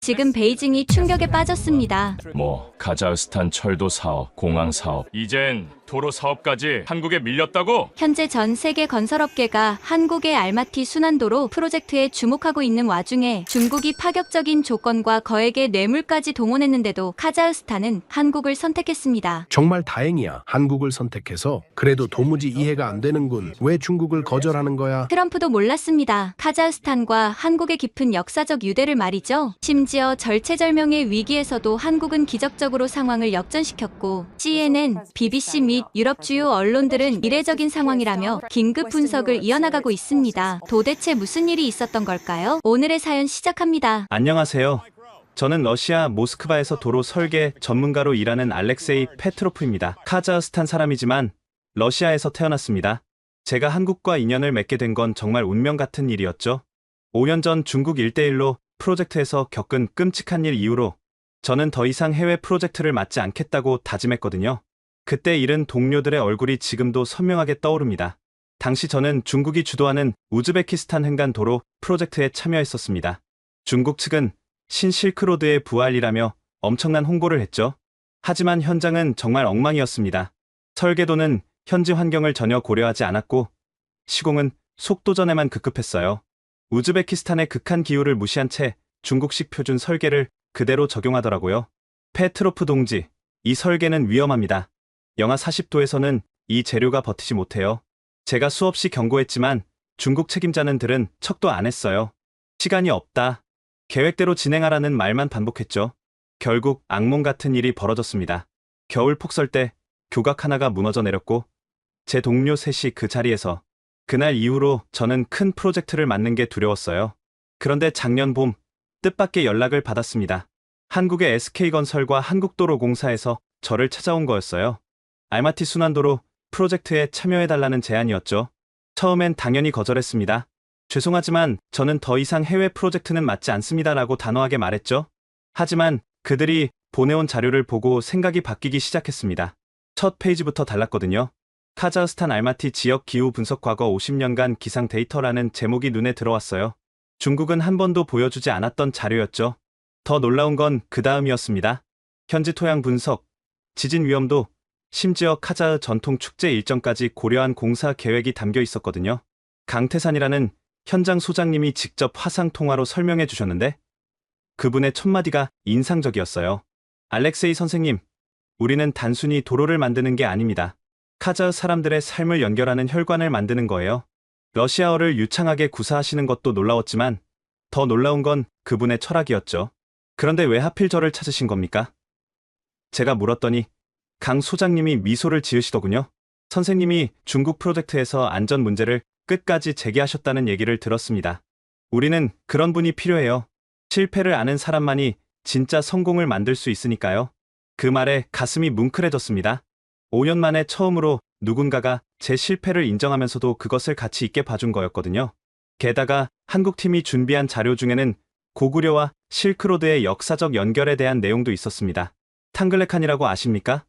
지금 베이징이 충격에 빠졌습니다. 카자흐스탄 철도 사업, 공항 사업, 이젠 도로 사업까지 한국에 밀렸다고? 현재 전 세계 건설업계가 한국의 알마티 순환도로 프로젝트에 주목하고 있는 와중에 중국이 파격적인 조건과 거액의 뇌물까지 동원했는데도 카자흐스탄은 한국을 선택했습니다. 정말 다행이야. 한국을 선택해서. 그래도 도무지 이해가 안 되는군. 왜 중국을 거절하는 거야? 트럼프도 몰랐습니다. 카자흐스탄과 한국의 깊은 역사적 유대를 말이죠. 심지어 절체절명의 위기에서도 한국은 기적적으로 상황을 역전시켰고 CNN, BBC 및 유럽 주요 언론들은 이례적인 상황이라며 긴급 분석을 이어나가고 있습니다. 도대체 무슨 일이 있었던 걸까요? 오늘의 사연 시작합니다. 안녕하세요. 저는 러시아 모스크바에서 도로 설계 전문가로 일하는 알렉세이 페트로프입니다. 카자흐스탄 사람이지만 러시아에서 태어났습니다. 제가 한국과 인연을 맺게 된 건 정말 운명 같은 일이었죠. 5년 전 중국 1대1로 프로젝트에서 겪은 끔찍한 일 이후로 저는 더 이상 해외 프로젝트를 맡지 않겠다고 다짐했거든요. 그때 잃은 동료들의 얼굴이 지금도 선명하게 떠오릅니다. 당시 저는 중국이 주도하는 우즈베키스탄 횡단 도로 프로젝트에 참여했었습니다. 중국 측은 신실크로드의 부활이라며 엄청난 홍보를 했죠. 하지만 현장은 정말 엉망이었습니다. 설계도는 현지 환경을 전혀 고려하지 않았고 시공은 속도전에만 급급했어요. 우즈베키스탄의 극한 기후를 무시한 채 중국식 표준 설계를 그대로 적용하더라고요. 페트로프 동지, 이 설계는 위험합니다. 영하 40도에서는 이 재료가 버티지 못해요. 제가 수없이 경고했지만 중국 책임자는 들은 척도 안 했어요. 시간이 없다. 계획대로 진행하라는 말만 반복했죠. 결국 악몽 같은 일이 벌어졌습니다. 겨울 폭설 때 교각 하나가 무너져 내렸고 제 동료 셋이 그 자리에서. 그날 이후로 저는 큰 프로젝트를 맡는 게 두려웠어요. 그런데 작년 봄 뜻밖의 연락을 받았습니다. 한국의 SK건설과 한국도로공사에서 저를 찾아온 거였어요. 알마티 순환도로 프로젝트에 참여해달라는 제안이었죠. 처음엔 당연히 거절했습니다. 죄송하지만 저는 더 이상 해외 프로젝트는 맡지 않습니다라고 단호하게 말했죠. 하지만 그들이 보내온 자료를 보고 생각이 바뀌기 시작했습니다. 첫 페이지부터 달랐거든요. 카자흐스탄 알마티 지역 기후 분석 과거 50년간 기상 데이터라는 제목이 눈에 들어왔어요. 중국은 한 번도 보여주지 않았던 자료였죠. 더 놀라운 건 그 다음이었습니다. 현지 토양 분석, 지진 위험도, 심지어 카자흐 전통 축제 일정까지 고려한 공사 계획이 담겨 있었거든요. 강태산이라는 현장 소장님이 직접 화상 통화로 설명해 주셨는데 그분의 첫마디가 인상적이었어요. 알렉세이 선생님, 우리는 단순히 도로를 만드는 게 아닙니다. 카자흐 사람들의 삶을 연결하는 혈관을 만드는 거예요. 러시아어를 유창하게 구사하시는 것도 놀라웠지만 더 놀라운 건 그분의 철학이었죠. 그런데 왜 하필 저를 찾으신 겁니까? 제가 물었더니 강 소장님이 미소를 지으시더군요. 선생님이 중국 프로젝트에서 안전 문제를 끝까지 제기하셨다는 얘기를 들었습니다. 우리는 그런 분이 필요해요. 실패를 아는 사람만이 진짜 성공을 만들 수 있으니까요. 그 말에 가슴이 뭉클해졌습니다. 5년 만에 처음으로 누군가가 제 실패를 인정하면서도 그것을 가치 있게 봐준 거였거든요. 게다가 한국팀이 준비한 자료 중에는 고구려와 실크로드의 역사적 연결에 대한 내용도 있었습니다. 탕글레칸이라고 아십니까?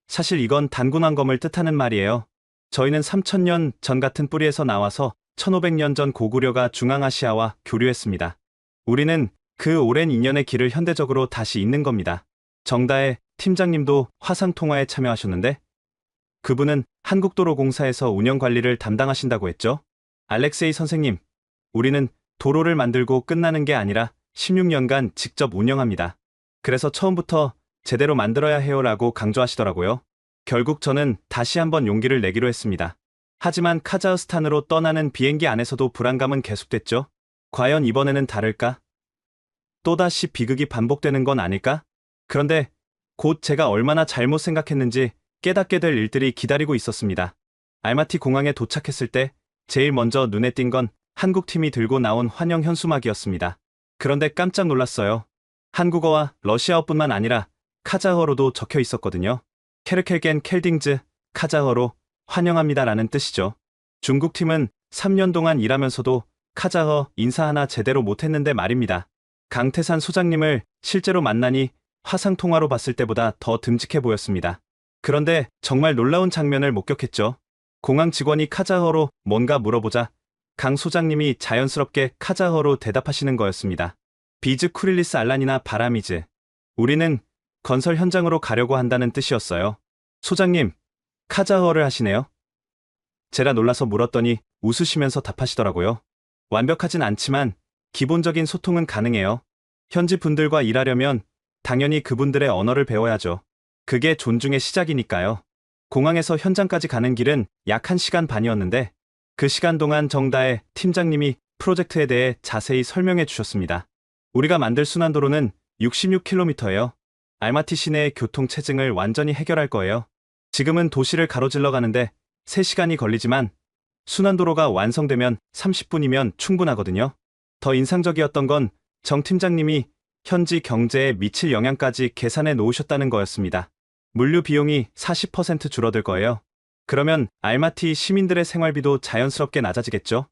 사실 이건 단군왕검을 뜻하는 말이에요. 저희는 3000년 전 같은 뿌리에서 나와서 1500년 전 고구려가 중앙아시아와 교류했습니다. 우리는 그 오랜 인연의 길을 현대적으로 다시 잇는 겁니다. 정다혜 팀장님도 화상통화에 참여하셨는데 그분은 한국도로공사에서 운영관리를 담당하신다고 했죠. 알렉세이 선생님, 우리는 도로를 만들고 끝나는 게 아니라 16년간 직접 운영합니다. 그래서 처음부터 제대로 만들어야 해요라고 강조하시더라고요. 결국 저는 다시 한번 용기를 내기로 했습니다. 하지만 카자흐스탄으로 떠나는 비행기 안에서도 불안감은 계속됐죠. 과연 이번에는 다를까? 또다시 비극이 반복되는 건 아닐까? 그런데 곧 제가 얼마나 잘못 생각했는지 깨닫게 될 일들이 기다리고 있었습니다. 알마티 공항에 도착했을 때 제일 먼저 눈에 띈 건 한국팀이 들고 나온 환영 현수막이었습니다. 그런데 깜짝 놀랐어요. 한국어와 러시아어뿐만 아니라 카자흐어로도 적혀 있었거든요. 케르켈겐 켈딩즈, 카자흐어로 환영합니다라는 뜻이죠. 중국팀은 3년 동안 일하면서도 카자흐어 인사 하나 제대로 못했는데 말입니다. 강태산 소장님을 실제로 만나니 화상통화로 봤을 때보다 더 듬직해 보였습니다. 그런데 정말 놀라운 장면을 목격했죠. 공항 직원이 카자흐어로 뭔가 물어보자 강 소장님이 자연스럽게 카자흐어로 대답하시는 거였습니다. 비즈 쿠릴리스 알란이나 바라미즈. 우리는 건설 현장으로 가려고 한다는 뜻이었어요. 소장님, 카자흐어를 하시네요? 제가 놀라서 물었더니 웃으시면서 답하시더라고요. 완벽하진 않지만 기본적인 소통은 가능해요. 현지 분들과 일하려면 당연히 그분들의 언어를 배워야죠. 그게 존중의 시작이니까요. 공항에서 현장까지 가는 길은 약 1시간 반이었는데 그 시간 동안 정다혜 팀장님이 프로젝트에 대해 자세히 설명해 주셨습니다. 우리가 만들 순환도로는 66km예요. 알마티 시내의 교통 체증을 완전히 해결할 거예요. 지금은 도시를 가로질러 가는데 3시간이 걸리지만 순환도로가 완성되면 30분이면 충분하거든요. 더 인상적이었던 건 정 팀장님이 현지 경제에 미칠 영향까지 계산해 놓으셨다는 거였습니다. 물류 비용이 40% 줄어들 거예요. 그러면 알마티 시민들의 생활비도 자연스럽게 낮아지겠죠?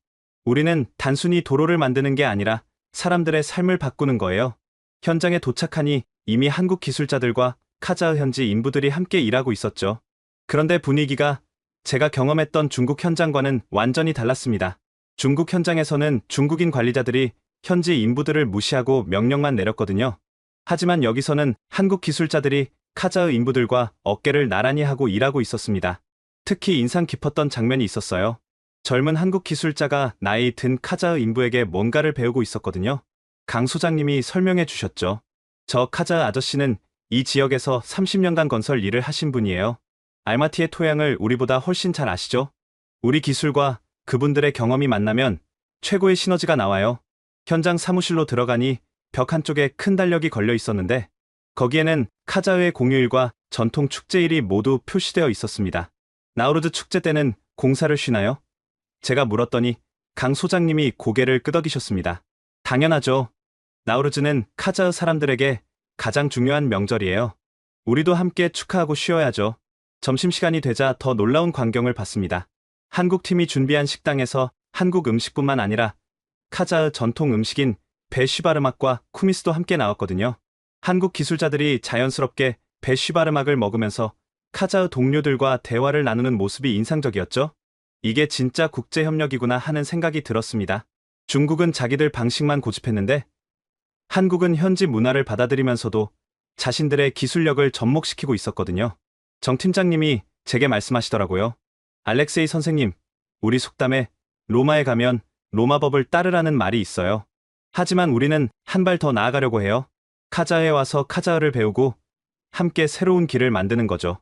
우리는 단순히 도로를 만드는 게 아니라 사람들의 삶을 바꾸는 거예요. 현장에 도착하니 이미 한국 기술자들과 카자흐 현지 인부들이 함께 일하고 있었죠. 그런데 분위기가 제가 경험했던 중국 현장과는 완전히 달랐습니다. 중국 현장에서는 중국인 관리자들이 현지 인부들을 무시하고 명령만 내렸거든요. 하지만 여기서는 한국 기술자들이 카자흐 인부들과 어깨를 나란히 하고 일하고 있었습니다. 특히 인상 깊었던 장면이 있었어요. 젊은 한국 기술자가 나이 든 카자흐 인부에게 뭔가를 배우고 있었거든요. 강 소장님이 설명해 주셨죠. 저 카자흐 아저씨는 이 지역에서 30년간 건설 일을 하신 분이에요. 알마티의 토양을 우리보다 훨씬 잘 아시죠? 우리 기술과 그분들의 경험이 만나면 최고의 시너지가 나와요. 현장 사무실로 들어가니 벽 한쪽에 큰 달력이 걸려 있었는데 거기에는 카자흐의 공휴일과 전통 축제일이 모두 표시되어 있었습니다. 나우루즈 축제 때는 공사를 쉬나요? 제가 물었더니 강 소장님이 고개를 끄덕이셨습니다. 당연하죠. 나우루즈는 카자흐 사람들에게 가장 중요한 명절이에요. 우리도 함께 축하하고 쉬어야죠. 점심시간이 되자 더 놀라운 광경을 봤습니다. 한국 팀이 준비한 식당에서 한국 음식뿐만 아니라 카자흐 전통 음식인 베쉬바르막과 쿠미스도 함께 나왔거든요. 한국 기술자들이 자연스럽게 베쉬바르막을 먹으면서 카자흐 동료들과 대화를 나누는 모습이 인상적이었죠. 이게 진짜 국제협력이구나 하는 생각이 들었습니다. 중국은 자기들 방식만 고집했는데 한국은 현지 문화를 받아들이면서도 자신들의 기술력을 접목시키고 있었거든요. 정 팀장님이 제게 말씀하시더라고요. 알렉세이 선생님, 우리 속담에 로마에 가면 로마법을 따르라는 말이 있어요. 하지만 우리는 한 발 더 나아가려고 해요. 카자흐에 와서 카자흐를 배우고 함께 새로운 길을 만드는 거죠.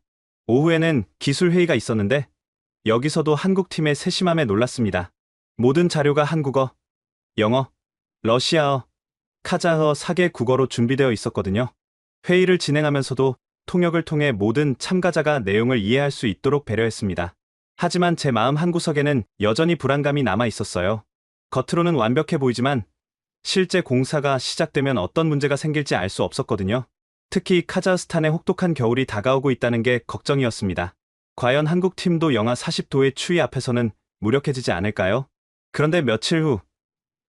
오후에는 기술회의가 있었는데 여기서도 한국팀의 세심함에 놀랐습니다. 모든 자료가 한국어, 영어, 러시아어, 카자흐어 4개 국어로 준비되어 있었거든요. 회의를 진행하면서도 통역을 통해 모든 참가자가 내용을 이해할 수 있도록 배려했습니다. 하지만 제 마음 한구석에는 여전히 불안감이 남아 있었어요. 겉으로는 완벽해 보이지만 실제 공사가 시작되면 어떤 문제가 생길지 알 수 없었거든요. 특히 카자흐스탄의 혹독한 겨울이 다가오고 있다는 게 걱정이었습니다. 과연 한국 팀도 영하 40도의 추위 앞에서는 무력해지지 않을까요? 그런데 며칠 후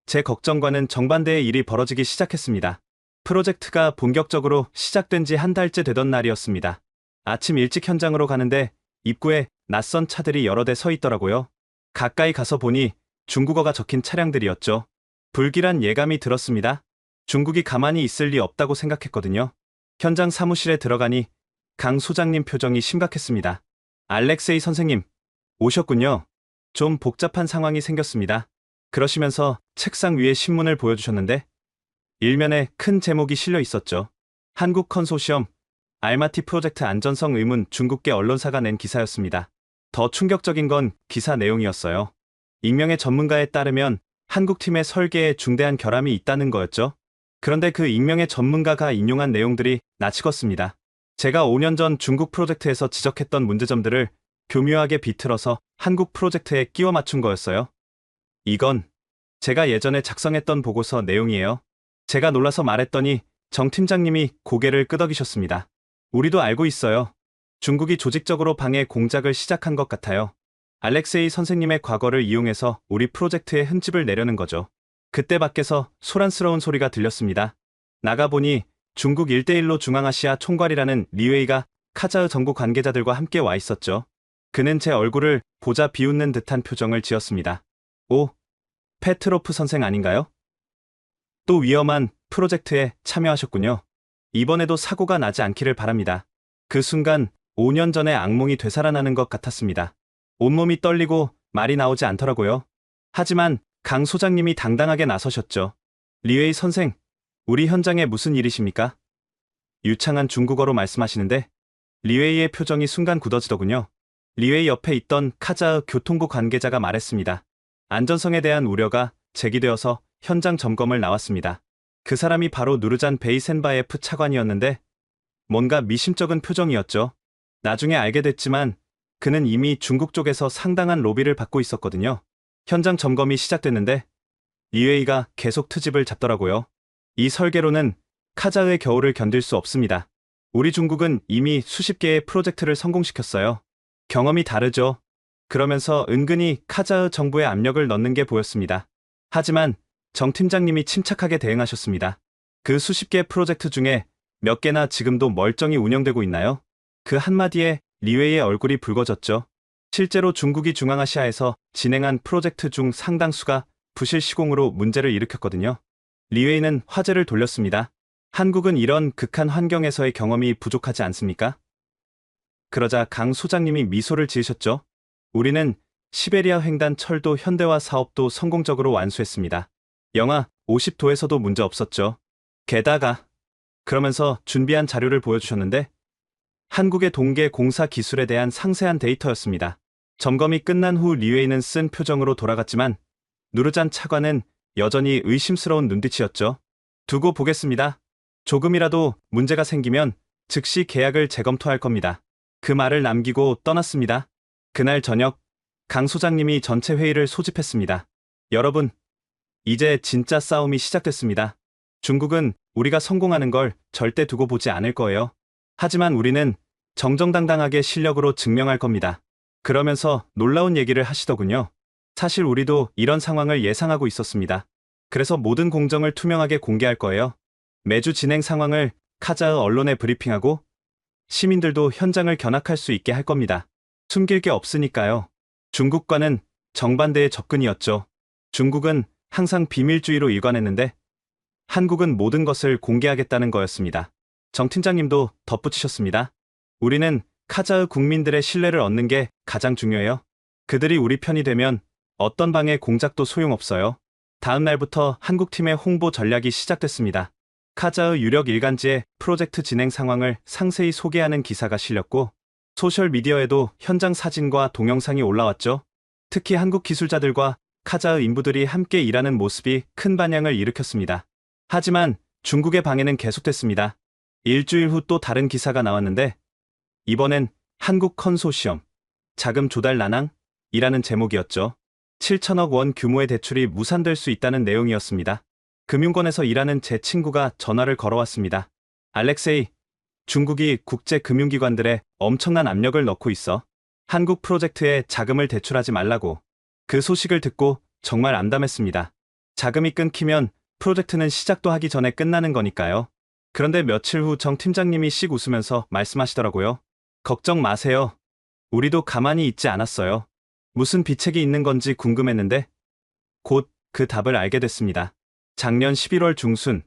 제 걱정과는 정반대의 일이 벌어지기 시작했습니다. 프로젝트가 본격적으로 시작된 지 한 달째 되던 날이었습니다. 아침 일찍 현장으로 가는데 입구에 낯선 차들이 여러 대 서 있더라고요. 가까이 가서 보니 중국어가 적힌 차량들이었죠. 불길한 예감이 들었습니다. 중국이 가만히 있을 리 없다고 생각했거든요. 현장 사무실에 들어가니 강 소장님 표정이 심각했습니다. 알렉세이 선생님, 오셨군요. 좀 복잡한 상황이 생겼습니다. 그러시면서 책상 위에 신문을 보여주셨는데 일면에 큰 제목이 실려 있었죠. 한국 컨소시엄, 알마티 프로젝트 안전성 의문 중국계 언론사가 낸 기사였습니다. 더 충격적인 건 기사 내용이었어요. 익명의 전문가에 따르면 한국팀의 설계에 중대한 결함이 있다는 거였죠. 그런데 그 익명의 전문가가 인용한 내용들이 낯익었습니다. 제가 5년 전 중국 프로젝트에서 지적했던 문제점들을 교묘하게 비틀어서 한국 프로젝트에 끼워 맞춘 거였어요. 이건 제가 예전에 작성했던 보고서 내용이에요. 제가 놀라서 말했더니 정 팀장님이 고개를 끄덕이셨습니다. 우리도 알고 있어요. 중국이 조직적으로 방해 공작을 시작한 것 같아요. 알렉세이 선생님의 과거를 이용해서 우리 프로젝트에 흠집을 내려는 거죠. 그때 밖에서 소란스러운 소리가 들렸습니다. 나가보니 중국 1대1로 중앙아시아 총괄이라는 리웨이가 카자흐 정부 관계자들과 함께 와 있었죠. 그는 제 얼굴을 보자 비웃는 듯한 표정을 지었습니다. 오, 페트로프 선생 아닌가요? 또 위험한 프로젝트에 참여하셨군요. 이번에도 사고가 나지 않기를 바랍니다. 그 순간 5년 전의 악몽이 되살아나는 것 같았습니다. 온몸이 떨리고 말이 나오지 않더라고요. 하지만 강 소장님이 당당하게 나서셨죠. 리웨이 선생, 우리 현장에 무슨 일이십니까? 유창한 중국어로 말씀하시는데 리웨이의 표정이 순간 굳어지더군요. 리웨이 옆에 있던 카자흐 교통부 관계자가 말했습니다. 안전성에 대한 우려가 제기되어서 현장 점검을 나왔습니다. 그 사람이 바로 누르잔 베이센바예프 차관이었는데 뭔가 미심쩍은 표정이었죠. 나중에 알게 됐지만 그는 이미 중국 쪽에서 상당한 로비를 받고 있었거든요. 현장 점검이 시작됐는데 리웨이가 계속 트집을 잡더라고요. 이 설계로는 카자흐의 겨울을 견딜 수 없습니다. 우리 중국은 이미 수십 개의 프로젝트를 성공시켰어요. 경험이 다르죠. 그러면서 은근히 카자흐 정부에 압력을 넣는 게 보였습니다. 하지만 정 팀장님이 침착하게 대응하셨습니다. 그 수십 개 프로젝트 중에 몇 개나 지금도 멀쩡히 운영되고 있나요? 그 한마디에 리웨이의 얼굴이 붉어졌죠. 실제로 중국이 중앙아시아에서 진행한 프로젝트 중 상당수가 부실 시공으로 문제를 일으켰거든요. 리웨이는 화제를 돌렸습니다. 한국은 이런 극한 환경에서의 경험이 부족하지 않습니까? 그러자 강 소장님이 미소를 지으셨죠. 우리는 시베리아 횡단 철도 현대화 사업도 성공적으로 완수했습니다. 영하 50도에서도 문제 없었죠. 게다가 그러면서 준비한 자료를 보여주셨는데 한국의 동계 공사 기술에 대한 상세한 데이터였습니다. 점검이 끝난 후 리웨이는 쓴 표정으로 돌아갔지만 누르잔 차관은 여전히 의심스러운 눈빛이었죠. 두고 보겠습니다. 조금이라도 문제가 생기면 즉시 계약을 재검토할 겁니다. 그 말을 남기고 떠났습니다. 그날 저녁 강 소장님이 전체 회의를 소집했습니다. 여러분, 이제 진짜 싸움이 시작됐습니다. 중국은 우리가 성공하는 걸 절대 두고 보지 않을 거예요. 하지만 우리는 정정당당하게 실력으로 증명할 겁니다. 그러면서 놀라운 얘기를 하시더군요. 사실 우리도 이런 상황을 예상하고 있었습니다. 그래서 모든 공정을 투명하게 공개할 거예요. 매주 진행 상황을 카자흐 언론에 브리핑하고 시민들도 현장을 견학할 수 있게 할 겁니다. 숨길 게 없으니까요. 중국과는 정반대의 접근이었죠. 중국은 항상 비밀주의로 일관했는데 한국은 모든 것을 공개하겠다는 거였습니다. 정 팀장님도 덧붙이셨습니다. 우리는 카자흐 국민들의 신뢰를 얻는 게 가장 중요해요. 그들이 우리 편이 되면 어떤 방해 공작도 소용없어요. 다음 날부터 한국팀의 홍보 전략이 시작됐습니다. 카자흐 유력 일간지에 프로젝트 진행 상황을 상세히 소개하는 기사가 실렸고 소셜미디어에도 현장 사진과 동영상이 올라왔죠. 특히 한국 기술자들과 카자흐 인부들이 함께 일하는 모습이 큰 반향을 일으켰습니다. 하지만 중국의 방해는 계속됐습니다. 일주일 후 또 다른 기사가 나왔는데 이번엔 한국 컨소시엄 자금 조달 난항이라는 제목이었죠. 7천억 원 규모의 대출이 무산될 수 있다는 내용이었습니다. 금융권에서 일하는 제 친구가 전화를 걸어왔습니다. 알렉세이, 중국이 국제 금융기관들에 엄청난 압력을 넣고 있어. 한국 프로젝트에 자금을 대출하지 말라고. 그 소식을 듣고 정말 암담했습니다. 자금이 끊기면 프로젝트는 시작도 하기 전에 끝나는 거니까요. 그런데 며칠 후 정 팀장님이 씩 웃으면서 말씀하시더라고요. 걱정 마세요. 우리도 가만히 있지 않았어요. 무슨 비책이 있는 건지 궁금했는데 곧 그 답을 알게 됐습니다. 작년 11월 중순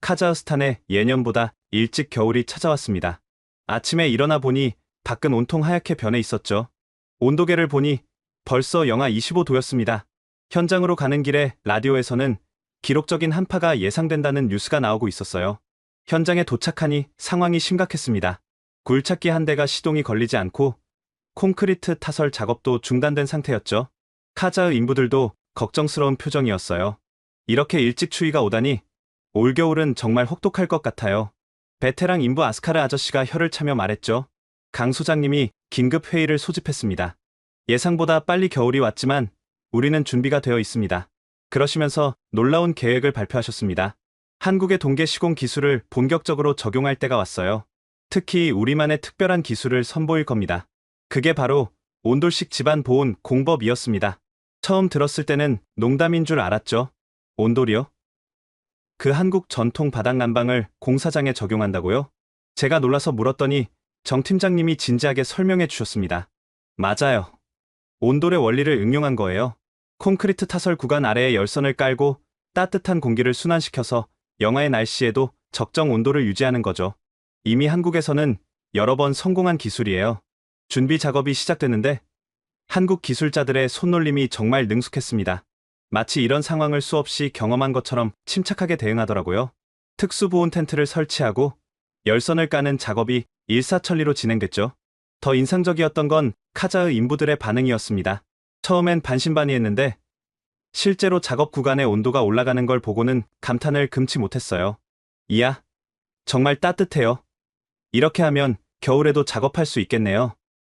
카자흐스탄에 예년보다 일찍 겨울이 찾아왔습니다. 아침에 일어나 보니 밖은 온통 하얗게 변해 있었죠. 온도계를 보니 벌써 영하 25도였습니다. 현장으로 가는 길에 라디오에서는 기록적인 한파가 예상된다는 뉴스가 나오고 있었어요. 현장에 도착하니 상황이 심각했습니다. 굴착기 한 대가 시동이 걸리지 않고 콘크리트 타설 작업도 중단된 상태였죠. 카자흐 인부들도 걱정스러운 표정이었어요. 이렇게 일찍 추위가 오다니 올겨울은 정말 혹독할 것 같아요. 베테랑 인부 아스카르 아저씨가 혀를 차며 말했죠. 강 소장님이 긴급 회의를 소집했습니다. 예상보다 빨리 겨울이 왔지만 우리는 준비가 되어 있습니다. 그러시면서 놀라운 계획을 발표하셨습니다. 한국의 동계 시공 기술을 본격적으로 적용할 때가 왔어요. 특히 우리만의 특별한 기술을 선보일 겁니다. 그게 바로 온돌식 집안 보온 공법이었습니다. 처음 들었을 때는 농담인 줄 알았죠. 온돌이요? 그 한국 전통 바닥 난방을 공사장에 적용한다고요? 제가 놀라서 물었더니 정 팀장님이 진지하게 설명해 주셨습니다. 맞아요. 온돌의 원리를 응용한 거예요. 콘크리트 타설 구간 아래에 열선을 깔고 따뜻한 공기를 순환시켜서 영하의 날씨에도 적정 온도를 유지하는 거죠. 이미 한국에서는 여러 번 성공한 기술이에요. 준비 작업이 시작됐는데 한국 기술자들의 손놀림이 정말 능숙했습니다. 마치 이런 상황을 수없이 경험한 것처럼 침착하게 대응하더라고요. 특수보온 텐트를 설치하고 열선을 까는 작업이 일사천리로 진행됐죠. 더 인상적이었던 건 카자흐 인부들의 반응이었습니다. 처음엔 반신반의했는데 실제로 작업 구간의 온도가 올라가는 걸 보고는 감탄을 금치 못했어요. 이야, 정말 따뜻해요. 이렇게 하면 겨울에도 작업할 수 있겠네요.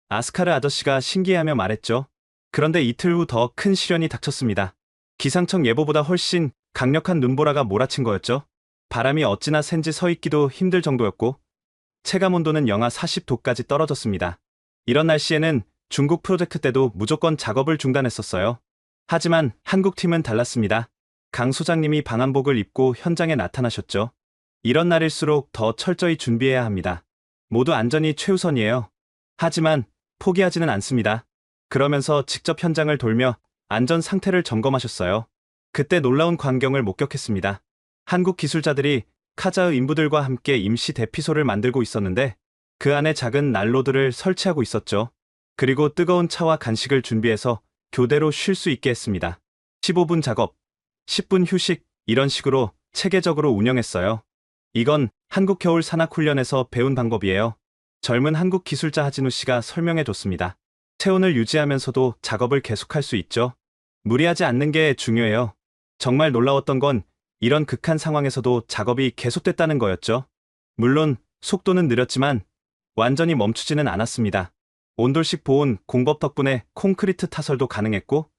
아스카르 아저씨가 신기해하며 말했죠. 그런데 이틀 후 더 큰 시련이 닥쳤습니다. 기상청 예보보다 훨씬 강력한 눈보라가 몰아친 거였죠. 바람이 어찌나 센지 서 있기도 힘들 정도였고 체감온도는 영하 40도까지 떨어졌습니다. 이런 날씨에는 중국 프로젝트 때도 무조건 작업을 중단했었어요. 하지만 한국 팀은 달랐습니다. 강 소장님이 방한복을 입고 현장에 나타나셨죠. 이런 날일수록 더 철저히 준비해야 합니다. 모두 안전이 최우선이에요. 하지만 포기하지는 않습니다. 그러면서 직접 현장을 돌며 안전 상태를 점검하셨어요. 그때 놀라운 광경을 목격했습니다. 한국 기술자들이 카자흐 인부들과 함께 임시 대피소를 만들고 있었는데 그 안에 작은 난로들을 설치하고 있었죠. 그리고 뜨거운 차와 간식을 준비해서 교대로 쉴 수 있게 했습니다. 15분 작업, 10분 휴식, 이런 식으로 체계적으로 운영했어요. 이건 한국 겨울 산악훈련에서 배운 방법이에요. 젊은 한국 기술자 하진우 씨가 설명해줬습니다. 체온을 유지하면서도 작업을 계속할 수 있죠. 무리하지 않는 게 중요해요. 정말 놀라웠던 건 이런 극한 상황에서도 작업이 계속됐다는 거였죠. 물론 속도는 느렸지만 완전히 멈추지는 않았습니다. 온돌식 보온 공법 덕분에 콘크리트 타설도 가능했고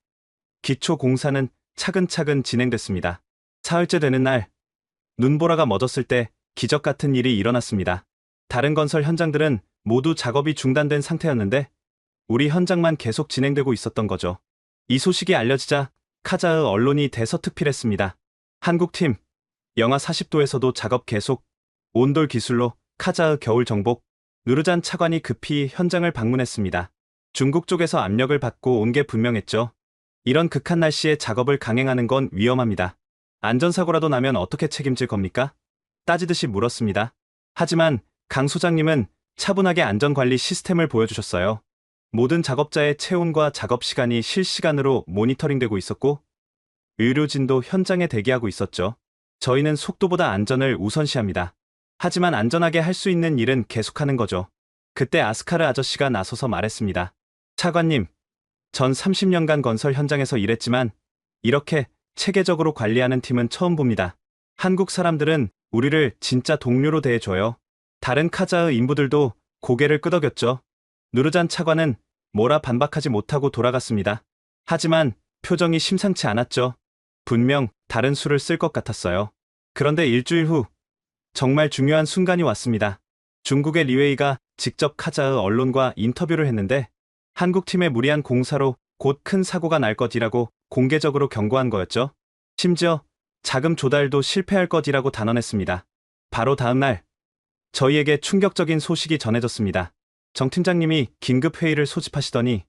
기초 공사는 차근차근 진행됐습니다. 사흘째 되는 날, 눈보라가 멎었을 때 기적 같은 일이 일어났습니다. 다른 건설 현장들은 모두 작업이 중단된 상태였는데 우리 현장만 계속 진행되고 있었던 거죠. 이 소식이 알려지자 카자흐 언론이 대서특필했습니다. 한국팀, 영하 40도에서도 작업 계속, 온돌 기술로 카자흐 겨울 정복. 누르잔 차관이 급히 현장을 방문했습니다. 중국 쪽에서 압력을 받고 온 게 분명했죠. 이런 극한 날씨에 작업을 강행하는 건 위험합니다. 안전사고라도 나면 어떻게 책임질 겁니까? 따지듯이 물었습니다. 하지만 강 소장님은 차분하게 안전관리 시스템을 보여주셨어요. 모든 작업자의 체온과 작업 시간이 실시간으로 모니터링되고 있었고 의료진도 현장에 대기하고 있었죠. 저희는 속도보다 안전을 우선시합니다. 하지만 안전하게 할 수 있는 일은 계속하는 거죠. 그때 아스카르 아저씨가 나서서 말했습니다. 차관님, 전 30년간 건설 현장에서 일했지만 이렇게 체계적으로 관리하는 팀은 처음 봅니다. 한국 사람들은 우리를 진짜 동료로 대해줘요. 다른 카자흐 인부들도 고개를 끄덕였죠. 누르잔 차관은 뭐라 반박하지 못하고 돌아갔습니다. 하지만 표정이 심상치 않았죠. 분명 다른 수를 쓸 것 같았어요. 그런데 일주일 후 정말 중요한 순간이 왔습니다. 중국의 리웨이가 직접 카자흐 언론과 인터뷰를 했는데 한국팀의 무리한 공사로 곧 큰 사고가 날 것이라고 공개적으로 경고한 거였죠. 심지어 자금 조달도 실패할 것이라고 단언했습니다. 바로 다음 날 저희에게 충격적인 소식이 전해졌습니다. 정 팀장님이 긴급 회의를 소집하시더니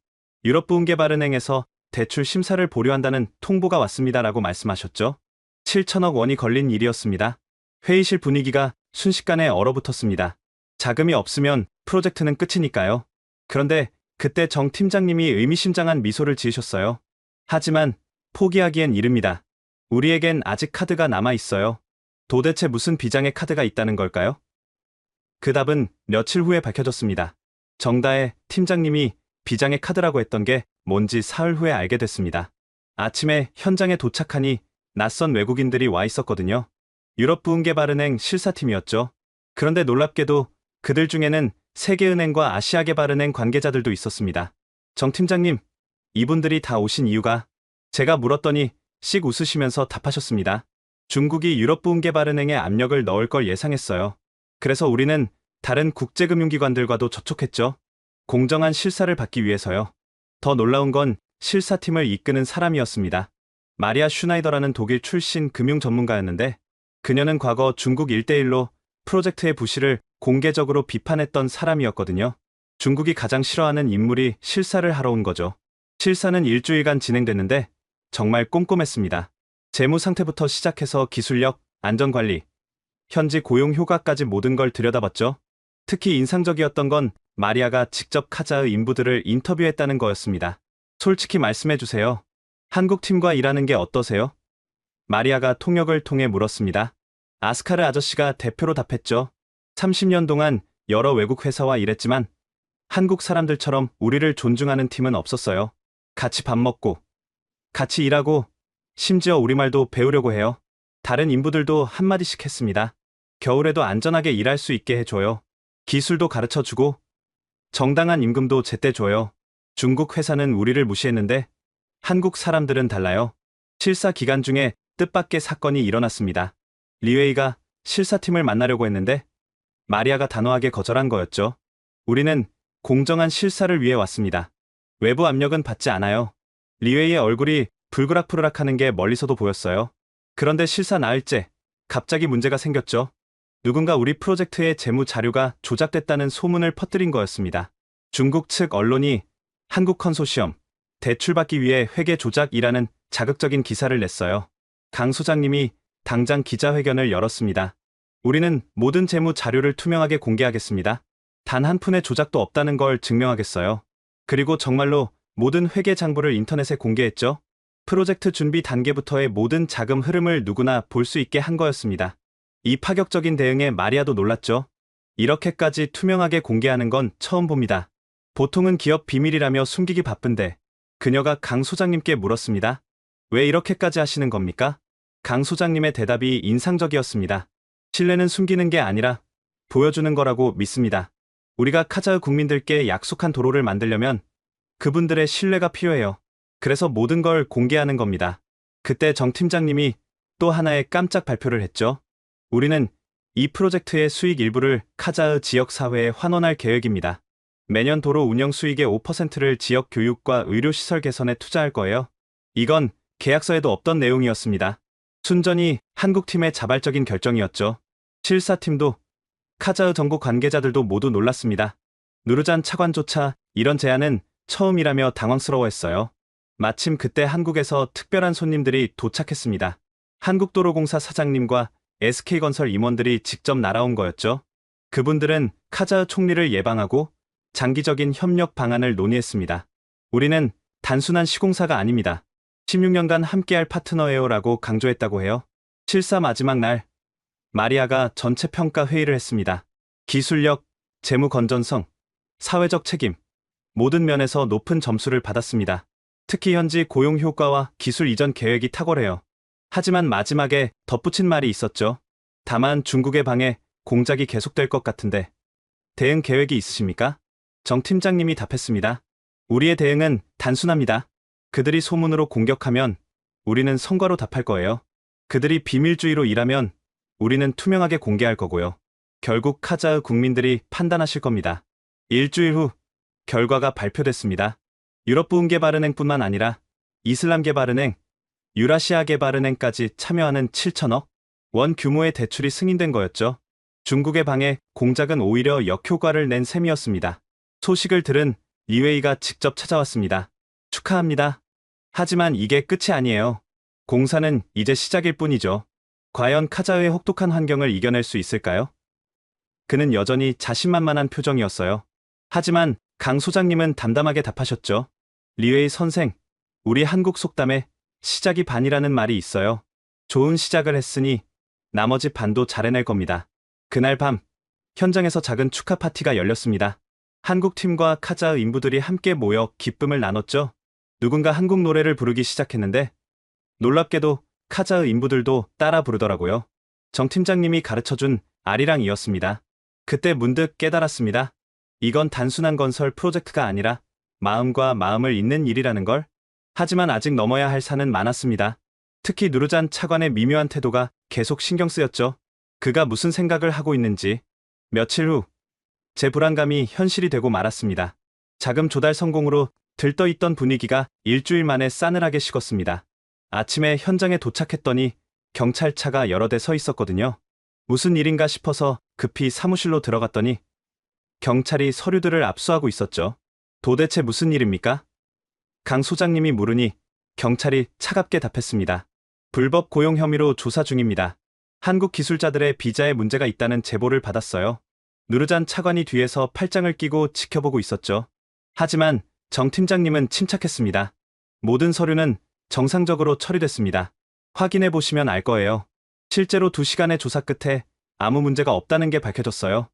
유럽부흥개발은행에서 대출 심사를 보류한다는 통보가 왔습니다라고 말씀하셨죠. 7천억 원이 걸린 일이었습니다. 회의실 분위기가 순식간에 얼어붙었습니다. 자금이 없으면 프로젝트는 끝이니까요. 그런데 그때 정 팀장님이 의미심장한 미소를 지으셨어요. 하지만 포기하기엔 이릅니다. 우리에겐 아직 카드가 남아 있어요. 도대체 무슨 비장의 카드가 있다는 걸까요? 그 답은 며칠 후에 밝혀졌습니다. 정다혜 팀장님이 비장의 카드라고 했던 게 뭔지 사흘 후에 알게 됐습니다. 아침에 현장에 도착하니 낯선 외국인들이 와 있었거든요. 유럽부흥개발은행 실사팀이었죠. 그런데 놀랍게도 그들 중에는 세계은행과 아시아개발은행 관계자들도 있었습니다. 정 팀장님, 이분들이 다 오신 이유가 제가 물었더니 씩 웃으시면서 답하셨습니다. 중국이 유럽부흥개발은행에 압력을 넣을 걸 예상했어요. 그래서 우리는 다른 국제금융기관들과도 접촉했죠. 공정한 실사를 받기 위해서요. 더 놀라운 건 실사팀을 이끄는 사람이었습니다. 마리아 슈나이더라는 독일 출신 금융 전문가였는데 그녀는 과거 중국 1대1로 프로젝트의 부실을 공개적으로 비판했던 사람이었거든요. 중국이 가장 싫어하는 인물이 실사를 하러 온 거죠. 실사는 일주일간 진행됐는데 정말 꼼꼼했습니다. 재무 상태부터 시작해서 기술력, 안전관리, 현지 고용 효과까지 모든 걸 들여다봤죠. 특히 인상적이었던 건 마리아가 직접 카자흐 인부들을 인터뷰했다는 거였습니다. 솔직히 말씀해주세요. 한국 팀과 일하는 게 어떠세요? 마리아가 통역을 통해 물었습니다. 아스카르 아저씨가 대표로 답했죠. 30년 동안 여러 외국 회사와 일했지만 한국 사람들처럼 우리를 존중하는 팀은 없었어요. 같이 밥 먹고, 같이 일하고, 심지어 우리말도 배우려고 해요. 다른 인부들도 한마디씩 했습니다. 겨울에도 안전하게 일할 수 있게 해줘요. 기술도 가르쳐주고, 정당한 임금도 제때 줘요. 중국 회사는 우리를 무시했는데 한국 사람들은 달라요. 실사 기간 중에 뜻밖의 사건이 일어났습니다. 리웨이가 실사팀을 만나려고 했는데 마리아가 단호하게 거절한 거였죠. 우리는 공정한 실사를 위해 왔습니다. 외부 압력은 받지 않아요. 리웨이의 얼굴이 불그락불그락하는 게 멀리서도 보였어요. 그런데 실사 나흘째 갑자기 문제가 생겼죠. 누군가 우리 프로젝트의 재무 자료가 조작됐다는 소문을 퍼뜨린 거였습니다. 중국 측 언론이 한국 컨소시엄 대출받기 위해 회계 조작이라는 자극적인 기사를 냈어요. 강 소장님이 당장 기자회견을 열었습니다. 우리는 모든 재무 자료를 투명하게 공개하겠습니다. 단 한 푼의 조작도 없다는 걸 증명하겠어요. 그리고 정말로 모든 회계 장부를 인터넷에 공개했죠. 프로젝트 준비 단계부터의 모든 자금 흐름을 누구나 볼 수 있게 한 거였습니다. 이 파격적인 대응에 마리아도 놀랐죠. 이렇게까지 투명하게 공개하는 건 처음 봅니다. 보통은 기업 비밀이라며 숨기기 바쁜데 그녀가 강 소장님께 물었습니다. 왜 이렇게까지 하시는 겁니까? 강 소장님의 대답이 인상적이었습니다. 신뢰는 숨기는 게 아니라 보여주는 거라고 믿습니다. 우리가 카자흐 국민들께 약속한 도로를 만들려면 그분들의 신뢰가 필요해요. 그래서 모든 걸 공개하는 겁니다. 그때 정 팀장님이 또 하나의 깜짝 발표를 했죠. 우리는 이 프로젝트의 수익 일부를 카자흐 지역사회에 환원할 계획입니다. 매년 도로 운영 수익의 5%를 지역 교육과 의료시설 개선에 투자할 거예요. 이건 계약서에도 없던 내용이었습니다. 순전히 한국팀의 자발적인 결정이었죠. 실사팀도 카자흐 정부 관계자들도 모두 놀랐습니다. 누르잔 차관조차 이런 제안은 처음이라며 당황스러워했어요. 마침 그때 한국에서 특별한 손님들이 도착했습니다. 한국도로공사 사장님과 SK건설 임원들이 직접 날아온 거였죠. 그분들은 카자흐 총리를 예방하고 장기적인 협력 방안을 논의했습니다. 우리는 단순한 시공사가 아닙니다. 16년간 함께할 파트너예요라고 강조했다고 해요. 실사 마지막 날, 마리아가 전체 평가 회의를 했습니다. 기술력, 재무 건전성, 사회적 책임, 모든 면에서 높은 점수를 받았습니다. 특히 현지 고용 효과와 기술 이전 계획이 탁월해요. 하지만 마지막에 덧붙인 말이 있었죠. 다만 중국의 방해, 공작이 계속될 것 같은데 대응 계획이 있으십니까? 정 팀장님이 답했습니다. 우리의 대응은 단순합니다. 그들이 소문으로 공격하면 우리는 성과로 답할 거예요. 그들이 비밀주의로 일하면 우리는 투명하게 공개할 거고요. 결국 카자흐 국민들이 판단하실 겁니다. 일주일 후 결과가 발표됐습니다. 유럽부흥개발은행뿐만 아니라 이슬람개발은행, 유라시아개발은행까지 참여하는 7천억 원 규모의 대출이 승인된 거였죠. 중국의 방해, 공작은 오히려 역효과를 낸 셈이었습니다. 소식을 들은 리웨이가 직접 찾아왔습니다. 축하합니다. 하지만 이게 끝이 아니에요. 공사는 이제 시작일 뿐이죠. 과연 카자흐의 혹독한 환경을 이겨낼 수 있을까요? 그는 여전히 자신만만한 표정이었어요. 하지만 강 소장님은 담담하게 답하셨죠. 리웨이 선생, 우리 한국 속담에 시작이 반이라는 말이 있어요. 좋은 시작을 했으니 나머지 반도 잘해낼 겁니다. 그날 밤, 현장에서 작은 축하 파티가 열렸습니다. 한국 팀과 카자흐 인부들이 함께 모여 기쁨을 나눴죠. 누군가 한국 노래를 부르기 시작했는데 놀랍게도 카자흐 인부들도 따라 부르더라고요. 정 팀장님이 가르쳐준 아리랑이었습니다. 그때 문득 깨달았습니다. 이건 단순한 건설 프로젝트가 아니라 마음과 마음을 잇는 일이라는 걸. 하지만 아직 넘어야 할 산은 많았습니다. 특히 누르잔 차관의 미묘한 태도가 계속 신경 쓰였죠. 그가 무슨 생각을 하고 있는지. 며칠 후, 제 불안감이 현실이 되고 말았습니다. 자금 조달 성공으로 들떠있던 분위기가 일주일 만에 싸늘하게 식었습니다. 아침에 현장에 도착했더니 경찰차가 여러 대 서 있었거든요. 무슨 일인가 싶어서 급히 사무실로 들어갔더니 경찰이 서류들을 압수하고 있었죠. 도대체 무슨 일입니까? 강 소장님이 물으니 경찰이 차갑게 답했습니다. 불법 고용 혐의로 조사 중입니다. 한국 기술자들의 비자에 문제가 있다는 제보를 받았어요. 누르잔 차관이 뒤에서 팔짱을 끼고 지켜보고 있었죠. 하지만 정 팀장님은 침착했습니다. 모든 서류는 정상적으로 처리됐습니다. 확인해 보시면 알 거예요. 실제로 2시간의 조사 끝에 아무 문제가 없다는 게 밝혀졌어요.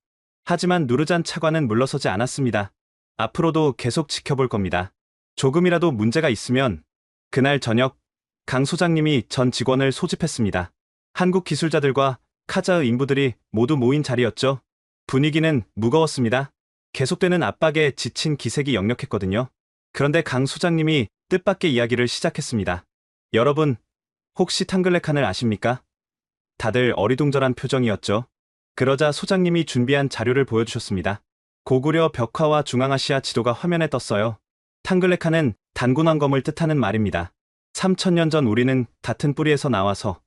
하지만 누르잔 차관은 물러서지 않았습니다. 앞으로도 계속 지켜볼 겁니다. 조금이라도 문제가 있으면 그날 저녁 강 소장님이 전 직원을 소집했습니다. 한국 기술자들과 카자흐 인부들이 모두 모인 자리였죠. 분위기는 무거웠습니다. 계속되는 압박에 지친 기색이 역력했거든요. 그런데 강 소장님이 뜻밖의 이야기를 시작했습니다. 여러분, 혹시 탕글레칸을 아십니까? 다들 어리둥절한 표정이었죠. 그러자 소장님이 준비한 자료를 보여주셨습니다. 고구려 벽화와 중앙아시아 지도가 화면에 떴어요. 탕글레칸은 단군왕검을 뜻하는 말입니다. 3000년 전 우리는 같은 뿌리에서 나와서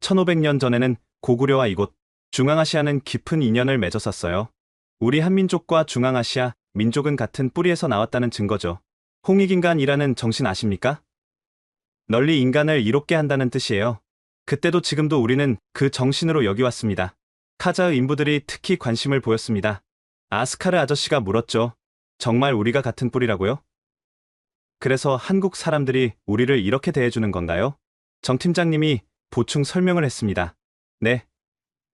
1500년 전에는 고구려와 이곳 중앙아시아는 깊은 인연을 맺었었어요. 우리 한민족과 중앙아시아 민족은 같은 뿌리에서 나왔다는 증거죠. 홍익인간이라는 정신 아십니까? 널리 인간을 이롭게 한다는 뜻이에요. 그때도 지금도 우리는 그 정신으로 여기 왔습니다. 카자흐 인부들이 특히 관심을 보였습니다. 아스카르 아저씨가 물었죠. 정말 우리가 같은 뿌리라고요? 그래서 한국 사람들이 우리를 이렇게 대해주는 건가요? 정 팀장님이 보충 설명을 했습니다. 네.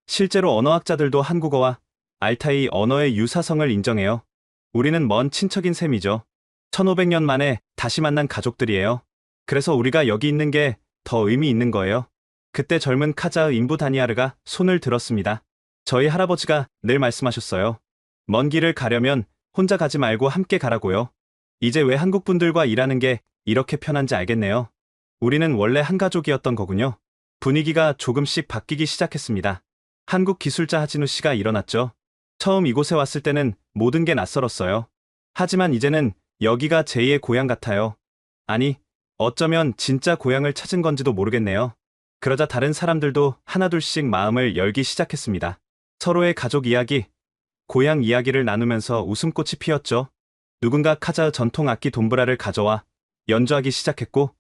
실제로 언어학자들도 한국어와 알타이 언어의 유사성을 인정해요. 우리는 먼 친척인 셈이죠. 1500년 만에 다시 만난 가족들이에요. 그래서 우리가 여기 있는 게 더 의미 있는 거예요. 그때 젊은 카자흐 인부 다니아르가 손을 들었습니다. 저희 할아버지가 늘 말씀하셨어요. 먼 길을 가려면 혼자 가지 말고 함께 가라고요. 이제 왜 한국 분들과 일하는 게 이렇게 편한지 알겠네요. 우리는 원래 한 가족이었던 거군요. 분위기가 조금씩 바뀌기 시작했습니다. 한국 기술자 하진우 씨가 일어났죠. 처음 이곳에 왔을 때는 모든 게 낯설었어요. 하지만 이제는 여기가 제2의 고향 같아요. 아니, 어쩌면 진짜 고향을 찾은 건지도 모르겠네요. 그러자 다른 사람들도 하나둘씩 마음을 열기 시작했습니다. 서로의 가족 이야기, 고향 이야기를 나누면서 웃음꽃이 피었죠. 누군가 카자흐 전통 악기 돈브라를 가져와 연주하기 시작했고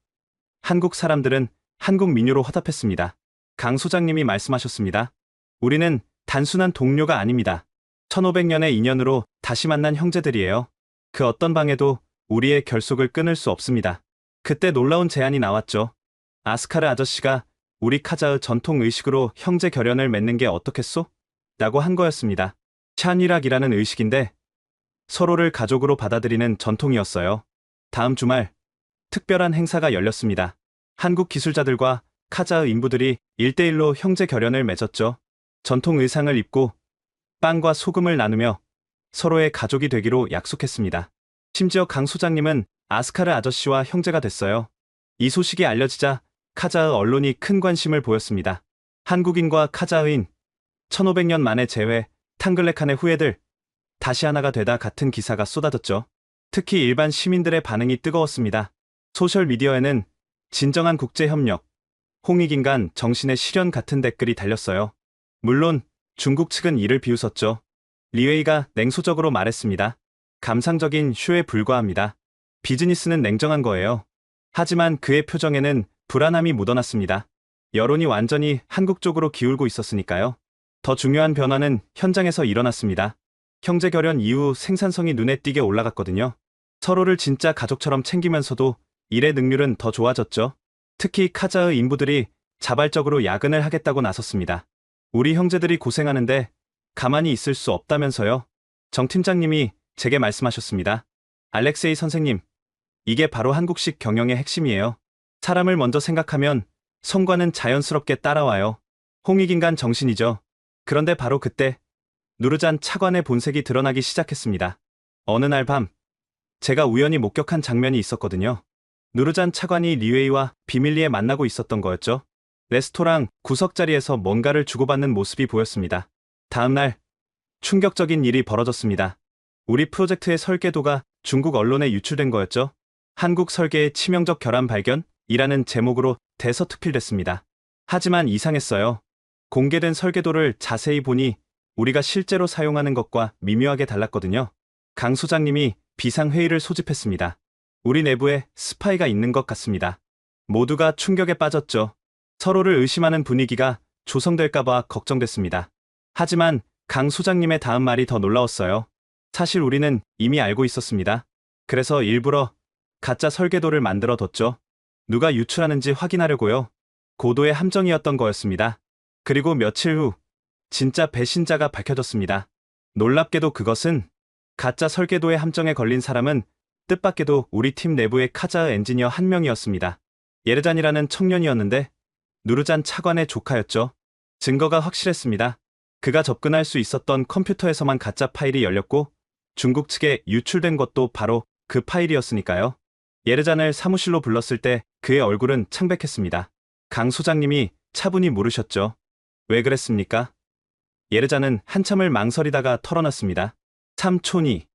한국 사람들은 한국 민요로 화답했습니다. 강 소장님이 말씀하셨습니다. 우리는 단순한 동료가 아닙니다. 1500년의 인연으로 다시 만난 형제들이에요. 그 어떤 방에도 우리의 결속을 끊을 수 없습니다. 그때 놀라운 제안이 나왔죠. 아스카르 아저씨가 우리 카자흐 전통 의식으로 형제 결연을 맺는 게 어떻겠소? 라고 한 거였습니다. 샨위락이라는 의식인데 서로를 가족으로 받아들이는 전통이었어요. 다음 주말 특별한 행사가 열렸습니다. 한국 기술자들과 카자흐 인부들이 1대1로 형제 결연을 맺었죠. 전통 의상을 입고 빵과 소금을 나누며 서로의 가족이 되기로 약속했습니다. 심지어 강 소장님은 아스카르 아저씨와 형제가 됐어요. 이 소식이 알려지자 카자흐 언론이 큰 관심을 보였습니다. 한국인과 카자흐인 1500년 만에 재회, 탕글레칸의 후예들 다시 하나가 되다 같은 기사가 쏟아졌죠. 특히 일반 시민들의 반응이 뜨거웠습니다. 소셜미디어에는 진정한 국제협력, 홍익인간 정신의 실현 같은 댓글이 달렸어요. 물론 중국 측은 이를 비웃었죠. 리웨이가 냉소적으로 말했습니다. 감상적인 쇼에 불과합니다. 비즈니스는 냉정한 거예요. 하지만 그의 표정에는 불안함이 묻어났습니다. 여론이 완전히 한국 쪽으로 기울고 있었으니까요. 더 중요한 변화는 현장에서 일어났습니다. 형제 결연 이후 생산성이 눈에 띄게 올라갔거든요. 서로를 진짜 가족처럼 챙기면서도 일의 능률은 더 좋아졌죠. 특히 카자흐 인부들이 자발적으로 야근을 하겠다고 나섰습니다. 우리 형제들이 고생하는데 가만히 있을 수 없다면서요. 정 팀장님이 제게 말씀하셨습니다. 알렉세이 선생님, 이게 바로 한국식 경영의 핵심이에요. 사람을 먼저 생각하면 성과는 자연스럽게 따라와요. 홍익인간 정신이죠. 그런데 바로 그때 누르잔 차관의 본색이 드러나기 시작했습니다. 어느 날 밤 제가 우연히 목격한 장면이 있었거든요. 누르잔 차관이 리웨이와 비밀리에 만나고 있었던 거였죠. 레스토랑 구석자리에서 뭔가를 주고받는 모습이 보였습니다. 다음 날 충격적인 일이 벌어졌습니다. 우리 프로젝트의 설계도가 중국 언론에 유출된 거였죠. 한국 설계의 치명적 결함 발견이라는 제목으로 대서특필됐습니다. 하지만 이상했어요. 공개된 설계도를 자세히 보니 우리가 실제로 사용하는 것과 미묘하게 달랐거든요. 강 소장님이 비상회의를 소집했습니다. 우리 내부에 스파이가 있는 것 같습니다. 모두가 충격에 빠졌죠. 서로를 의심하는 분위기가 조성될까봐 걱정됐습니다. 하지만 강 소장님의 다음 말이 더 놀라웠어요. 사실 우리는 이미 알고 있었습니다. 그래서 일부러 가짜 설계도를 만들어뒀죠. 누가 유출하는지 확인하려고요. 고도의 함정이었던 거였습니다. 그리고 며칠 후 진짜 배신자가 밝혀졌습니다. 놀랍게도 그것은 가짜 설계도의 함정에 걸린 사람은 뜻밖에도 우리 팀 내부의 카자흐 엔지니어 한 명이었습니다. 예르잔이라는 청년이었는데 누르잔 차관의 조카였죠. 증거가 확실했습니다. 그가 접근할 수 있었던 컴퓨터에서만 가짜 파일이 열렸고 중국 측에 유출된 것도 바로 그 파일이었으니까요. 예르잔을 사무실로 불렀을 때 그의 얼굴은 창백했습니다. 강 소장님이 차분히 물으셨죠. 왜 그랬습니까? 예르잔은 한참을 망설이다가 털어놨습니다. 삼촌이.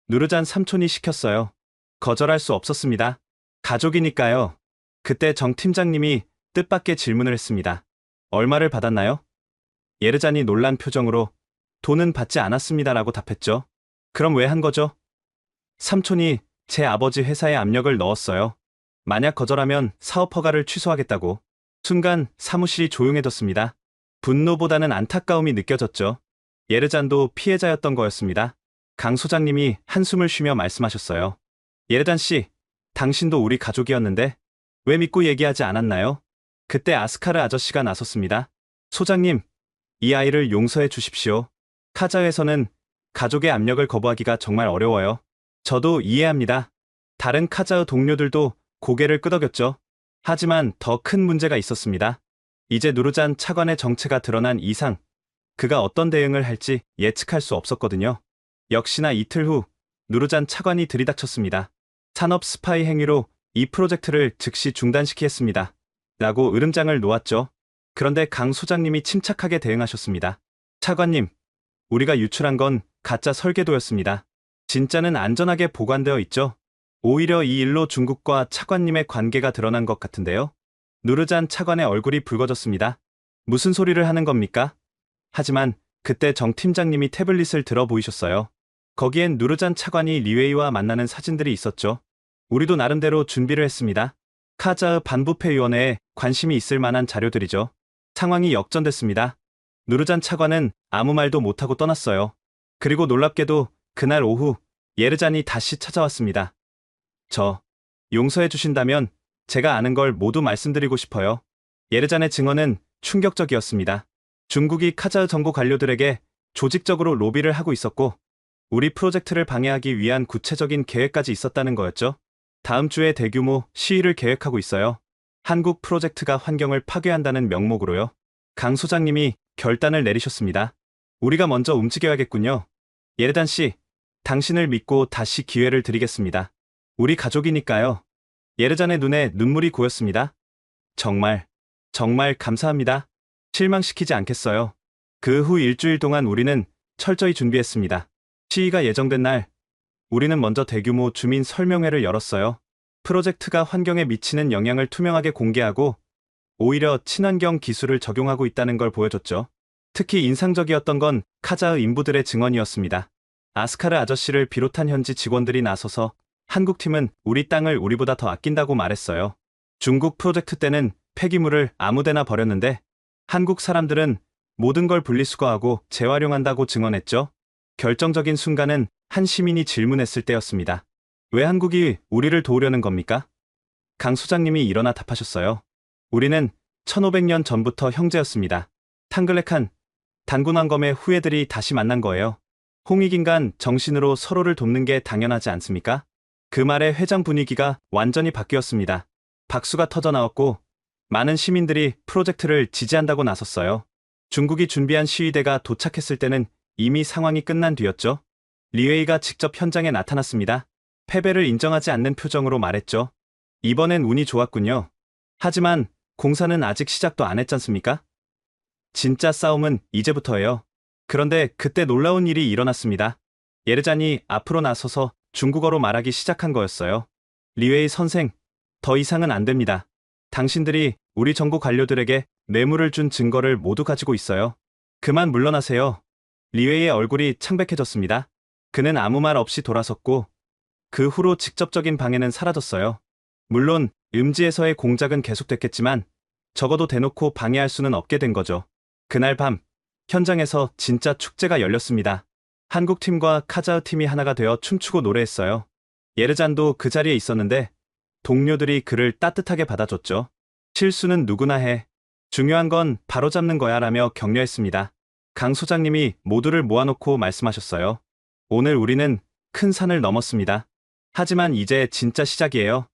누르잔 삼촌이 시켰어요. 거절할 수 없었습니다. 가족이니까요. 그때 정 팀장님이 뜻밖의 질문을 했습니다. 얼마를 받았나요? 예르잔이 놀란 표정으로 돈은 받지 않았습니다라고 답했죠. 그럼 왜 한 거죠? 삼촌이 제 아버지 회사에 압력을 넣었어요. 만약 거절하면 사업 허가를 취소하겠다고. 순간 사무실이 조용해졌습니다. 분노보다는 안타까움이 느껴졌죠. 예르잔도 피해자였던 거였습니다. 강 소장님이 한숨을 쉬며 말씀하셨어요. 예르잔 씨, 당신도 우리 가족이었는데 왜 믿고 얘기하지 않았나요? 그때 아스카르 아저씨가 나섰습니다. 소장님, 이 아이를 용서해 주십시오. 카자흐에서는 가족의 압력을 거부하기가 정말 어려워요. 저도 이해합니다. 다른 카자흐 동료들도 고개를 끄덕였죠. 하지만 더 큰 문제가 있었습니다. 이제 누르잔 차관의 정체가 드러난 이상 그가 어떤 대응을 할지 예측할 수 없었거든요. 역시나 이틀 후 누르잔 차관이 들이닥쳤습니다. 산업 스파이 행위로 이 프로젝트를 즉시 중단시키겠습니다. 라고 으름장을 놓았죠. 그런데 강 소장님이 침착하게 대응하셨습니다. 차관님, 우리가 유출한 건 가짜 설계도였습니다. 진짜는 안전하게 보관되어 있죠. 오히려 이 일로 중국과 차관님의 관계가 드러난 것 같은데요. 누르잔 차관의 얼굴이 붉어졌습니다. 무슨 소리를 하는 겁니까? 하지만 그때 정 팀장님이 태블릿을 들어 보이셨어요. 거기엔 누르잔 차관이 리웨이와 만나는 사진들이 있었죠. 우리도 나름대로 준비를 했습니다. 카자흐 반부패위원회에 관심이 있을 만한 자료들이죠. 상황이 역전됐습니다. 누르잔 차관은 아무 말도 못하고 떠났어요. 그리고 놀랍게도 그날 오후 예르잔이 다시 찾아왔습니다. 저, 용서해 주신다면 제가 아는 걸 모두 말씀드리고 싶어요. 예르잔의 증언은 충격적이었습니다. 중국이 카자흐 정부 관료들에게 조직적으로 로비를 하고 있었고 우리 프로젝트를 방해하기 위한 구체적인 계획까지 있었다는 거였죠. 다음 주에 대규모 시위를 계획하고 있어요. 한국 프로젝트가 환경을 파괴한다는 명목으로요. 강 소장님이 결단을 내리셨습니다. 우리가 먼저 움직여야겠군요. 예르잔 씨, 당신을 믿고 다시 기회를 드리겠습니다. 우리 가족이니까요. 예르잔의 눈에 눈물이 고였습니다. 정말 감사합니다. 실망시키지 않겠어요. 그 후 일주일 동안 우리는 철저히 준비했습니다. 시위가 예정된 날, 우리는 먼저 대규모 주민 설명회를 열었어요. 프로젝트가 환경에 미치는 영향을 투명하게 공개하고 오히려 친환경 기술을 적용하고 있다는 걸 보여줬죠. 특히 인상적이었던 건 카자흐 인부들의 증언이었습니다. 아스카르 아저씨를 비롯한 현지 직원들이 나서서 한국팀은 우리 땅을 우리보다 더 아낀다고 말했어요. 중국 프로젝트 때는 폐기물을 아무데나 버렸는데 한국 사람들은 모든 걸 분리수거하고 재활용한다고 증언했죠. 결정적인 순간은 한 시민이 질문했을 때였습니다. 왜 한국이 우리를 도우려는 겁니까? 강 소장님이 일어나 답하셨어요. 우리는 1500년 전부터 형제였습니다. 탕글레칸, 단군왕검의 후예들이 다시 만난 거예요. 홍익인간 정신으로 서로를 돕는 게 당연하지 않습니까? 그 말에 회장 분위기가 완전히 바뀌었습니다. 박수가 터져 나왔고 많은 시민들이 프로젝트를 지지한다고 나섰어요. 중국이 준비한 시위대가 도착했을 때는 이미 상황이 끝난 뒤였죠. 리웨이가 직접 현장에 나타났습니다. 패배를 인정하지 않는 표정으로 말했죠. 이번엔 운이 좋았군요. 하지만 공사는 아직 시작도 안 했잖습니까? 진짜 싸움은 이제부터예요. 그런데 그때 놀라운 일이 일어났습니다. 예르잔이 앞으로 나서서 중국어로 말하기 시작한 거였어요. 리웨이 선생, 더 이상은 안 됩니다. 당신들이 우리 정부 관료들에게 뇌물을 준 증거를 모두 가지고 있어요. 그만 물러나세요. 리웨이의 얼굴이 창백해졌습니다. 그는 아무 말 없이 돌아섰고 그 후로 직접적인 방해는 사라졌어요. 물론 음지에서의 공작은 계속됐겠지만 적어도 대놓고 방해할 수는 없게 된 거죠. 그날 밤 현장에서 진짜 축제가 열렸습니다. 한국 팀과 카자흐 팀이 하나가 되어 춤추고 노래했어요. 예르잔도 그 자리에 있었는데 동료들이 그를 따뜻하게 받아줬죠. 실수는 누구나 해. 중요한 건 바로잡는 거야 라며 격려했습니다. 강 소장님이 모두를 모아놓고 말씀하셨어요. 오늘 우리는 큰 산을 넘었습니다. 하지만 이제 진짜 시작이에요.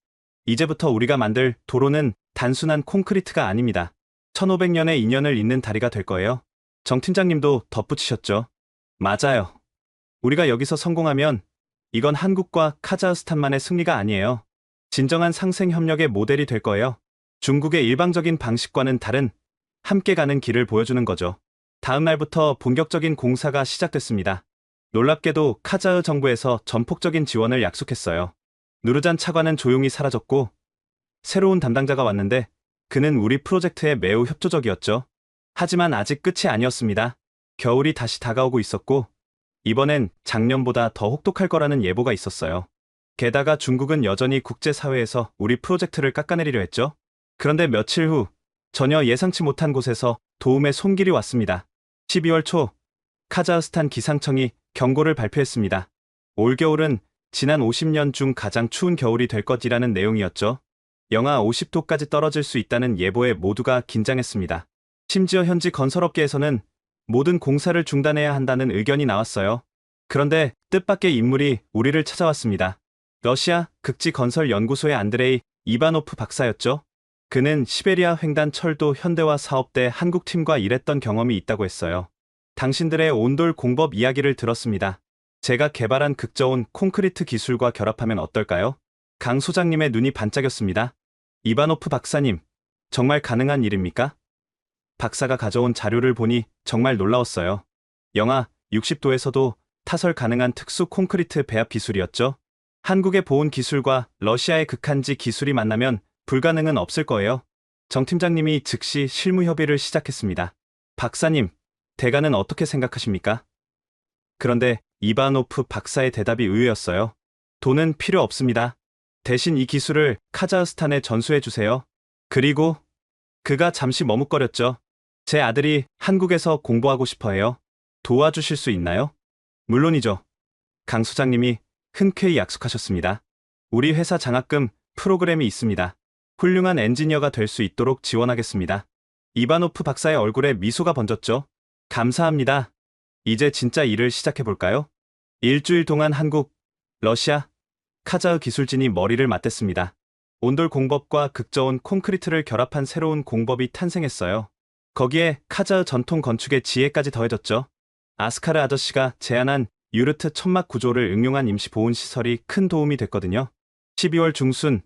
이제부터 우리가 만들 도로는 단순한 콘크리트가 아닙니다. 1500년의 인연을 잇는 다리가 될 거예요. 정 팀장님도 덧붙이셨죠. 맞아요. 우리가 여기서 성공하면 이건 한국과 카자흐스탄만의 승리가 아니에요. 진정한 상생협력의 모델이 될 거예요. 중국의 일방적인 방식과는 다른 함께 가는 길을 보여주는 거죠. 다음 날부터 본격적인 공사가 시작됐습니다. 놀랍게도 카자흐 정부에서 전폭적인 지원을 약속했어요. 누르잔 차관은 조용히 사라졌고 새로운 담당자가 왔는데 그는 우리 프로젝트에 매우 협조적이었죠. 하지만 아직 끝이 아니었습니다. 겨울이 다시 다가오고 있었고 이번엔 작년보다 더 혹독할 거라는 예보가 있었어요. 게다가 중국은 여전히 국제사회에서 우리 프로젝트를 깎아내리려 했죠. 그런데 며칠 후 전혀 예상치 못한 곳에서 도움의 손길이 왔습니다. 12월 초 카자흐스탄 기상청이 경고를 발표했습니다. 올겨울은 지난 50년 중 가장 추운 겨울이 될 것이라는 내용이었죠. 영하 50도까지 떨어질 수 있다는 예보에 모두가 긴장했습니다. 심지어 현지 건설업계에서는 모든 공사를 중단해야 한다는 의견이 나왔어요. 그런데 뜻밖의 인물이 우리를 찾아왔습니다. 러시아 극지건설연구소의 안드레이 이바노프 박사였죠. 그는 시베리아 횡단 철도 현대화 사업 때 한국팀과 일했던 경험이 있다고 했어요. 당신들의 온돌 공법 이야기를 들었습니다. 제가 개발한 극저온 콘크리트 기술과 결합하면 어떨까요? 강 소장님의 눈이 반짝였습니다. 이바노프 박사님, 정말 가능한 일입니까? 박사가 가져온 자료를 보니 정말 놀라웠어요. 영하 60도에서도 타설 가능한 특수 콘크리트 배합 기술이었죠. 한국의 보온 기술과 러시아의 극한지 기술이 만나면 불가능은 없을 거예요. 정 팀장님이 즉시 실무 협의를 시작했습니다. 박사님, 대가는 어떻게 생각하십니까? 그런데 이바노프 박사의 대답이 의외였어요. 돈은 필요 없습니다. 대신 이 기술을 카자흐스탄에 전수해 주세요. 그리고 그가 잠시 머뭇거렸죠. 제 아들이 한국에서 공부하고 싶어 해요. 도와주실 수 있나요? 물론이죠. 강 소장님이 흔쾌히 약속하셨습니다. 우리 회사 장학금 프로그램이 있습니다. 훌륭한 엔지니어가 될 수 있도록 지원하겠습니다. 이바노프 박사의 얼굴에 미소가 번졌죠. 감사합니다. 이제 진짜 일을 시작해볼까요? 일주일 동안 한국, 러시아, 카자흐 기술진이 머리를 맞댔습니다. 온돌 공법과 극저온 콘크리트를 결합한 새로운 공법이 탄생했어요. 거기에 카자흐 전통 건축의 지혜까지 더해졌죠. 아스카르 아저씨가 제안한 유르트 천막 구조를 응용한 임시 보온 시설이 큰 도움이 됐거든요. 12월 중순,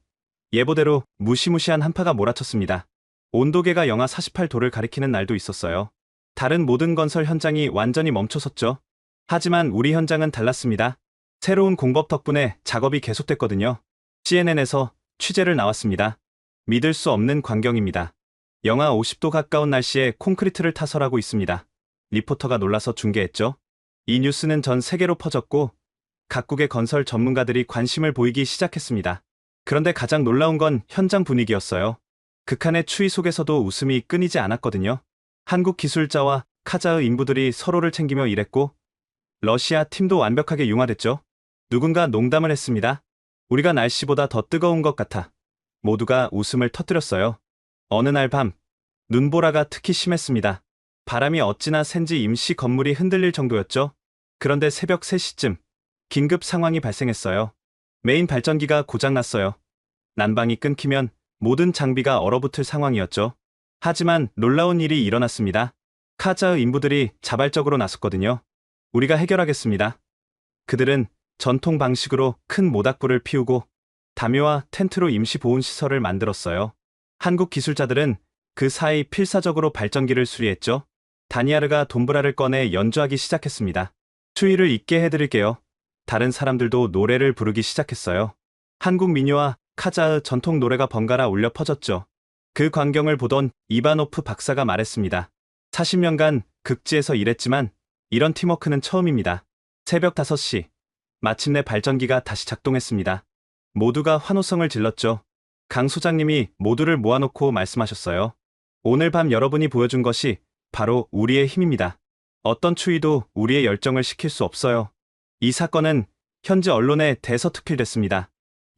예보대로 무시무시한 한파가 몰아쳤습니다. 온도계가 영하 48도를 가리키는 날도 있었어요. 다른 모든 건설 현장이 완전히 멈춰섰죠. 하지만 우리 현장은 달랐습니다. 새로운 공법 덕분에 작업이 계속됐거든요. CNN에서 취재를 나왔습니다. 믿을 수 없는 광경입니다. 영하 50도 가까운 날씨에 콘크리트를 타설하고 있습니다. 리포터가 놀라서 중계했죠. 이 뉴스는 전 세계로 퍼졌고 각국의 건설 전문가들이 관심을 보이기 시작했습니다. 그런데 가장 놀라운 건 현장 분위기였어요. 극한의 추위 속에서도 웃음이 끊이지 않았거든요. 한국 기술자와 카자흐 인부들이 서로를 챙기며 일했고 러시아 팀도 완벽하게 융화됐죠. 누군가 농담을 했습니다. 우리가 날씨보다 더 뜨거운 것 같아. 모두가 웃음을 터뜨렸어요. 어느 날 밤, 눈보라가 특히 심했습니다. 바람이 어찌나 센지 임시 건물이 흔들릴 정도였죠. 그런데 새벽 3시쯤 긴급 상황이 발생했어요. 메인 발전기가 고장났어요. 난방이 끊기면 모든 장비가 얼어붙을 상황이었죠. 하지만 놀라운 일이 일어났습니다. 카자흐 인부들이 자발적으로 나섰거든요. 우리가 해결하겠습니다. 그들은 전통 방식으로 큰 모닥불을 피우고 담요와 텐트로 임시 보온 시설을 만들었어요. 한국 기술자들은 그 사이 필사적으로 발전기를 수리했죠. 다니아르가 돈브라를 꺼내 연주하기 시작했습니다. 추위를 잊게 해드릴게요. 다른 사람들도 노래를 부르기 시작했어요. 한국 민요와 카자흐 전통 노래가 번갈아 울려 퍼졌죠. 그 광경을 보던 이바노프 박사가 말했습니다. 40년간 극지에서 일했지만 이런 팀워크는 처음입니다. 새벽 5시, 마침내 발전기가 다시 작동했습니다. 모두가 환호성을 질렀죠. 강 소장님이 모두를 모아놓고 말씀하셨어요. 오늘 밤 여러분이 보여준 것이 바로 우리의 힘입니다. 어떤 추위도 우리의 열정을 식힐 수 없어요. 이 사건은 현지 언론에 대서특필됐습니다.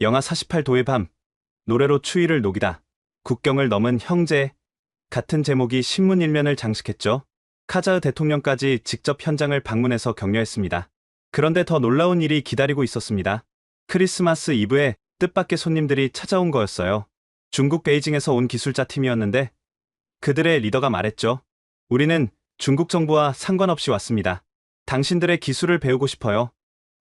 영하 48도의 밤, 노래로 추위를 녹이다. 국경을 넘은 형제 같은 제목이 신문 일면을 장식했죠. 카자흐 대통령까지 직접 현장을 방문해서 격려했습니다. 그런데 더 놀라운 일이 기다리고 있었습니다. 크리스마스 이브에 뜻밖의 손님들이 찾아온 거였어요. 중국 베이징에서 온 기술자 팀이었는데 그들의 리더가 말했죠. 우리는 중국 정부와 상관없이 왔습니다. 당신들의 기술을 배우고 싶어요.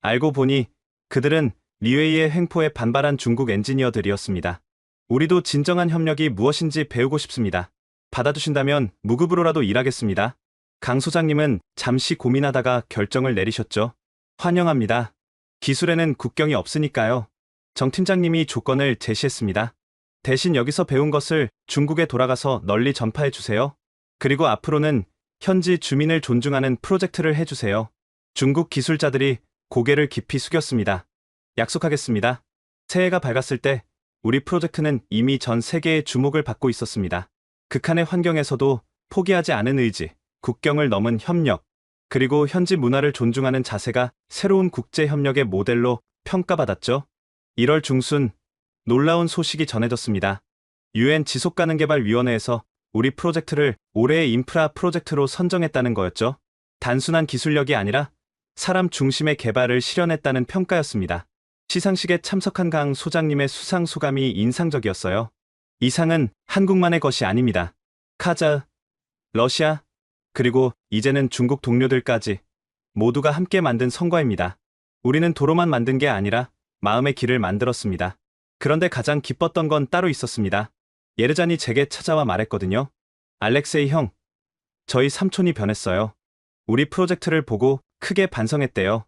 알고 보니 그들은 리웨이의 횡포에 반발한 중국 엔지니어들이었습니다. 우리도 진정한 협력이 무엇인지 배우고 싶습니다. 받아주신다면 무급으로라도 일하겠습니다. 강 소장님은 잠시 고민하다가 결정을 내리셨죠. 환영합니다. 기술에는 국경이 없으니까요. 정 팀장님이 조건을 제시했습니다. 대신 여기서 배운 것을 중국에 돌아가서 널리 전파해 주세요. 그리고 앞으로는 현지 주민을 존중하는 프로젝트를 해주세요. 중국 기술자들이 고개를 깊이 숙였습니다. 약속하겠습니다. 새해가 밝았을 때 우리 프로젝트는 이미 전 세계의 주목을 받고 있었습니다. 극한의 환경에서도 포기하지 않은 의지, 국경을 넘은 협력, 그리고 현지 문화를 존중하는 자세가 새로운 국제협력의 모델로 평가받았죠. 1월 중순 놀라운 소식이 전해졌습니다. UN 지속가능개발위원회에서 우리 프로젝트를 올해의 인프라 프로젝트로 선정했다는 거였죠. 단순한 기술력이 아니라 사람 중심의 개발을 실현했다는 평가였습니다. 시상식에 참석한 강 소장님의 수상 소감이 인상적이었어요. 이 상은 한국만의 것이 아닙니다. 카자흐, 러시아, 그리고 이제는 중국 동료들까지 모두가 함께 만든 성과입니다. 우리는 도로만 만든 게 아니라 마음의 길을 만들었습니다. 그런데 가장 기뻤던 건 따로 있었습니다. 예르잔이 제게 찾아와 말했거든요. 알렉세이 형, 저희 삼촌이 변했어요. 우리 프로젝트를 보고 크게 반성했대요.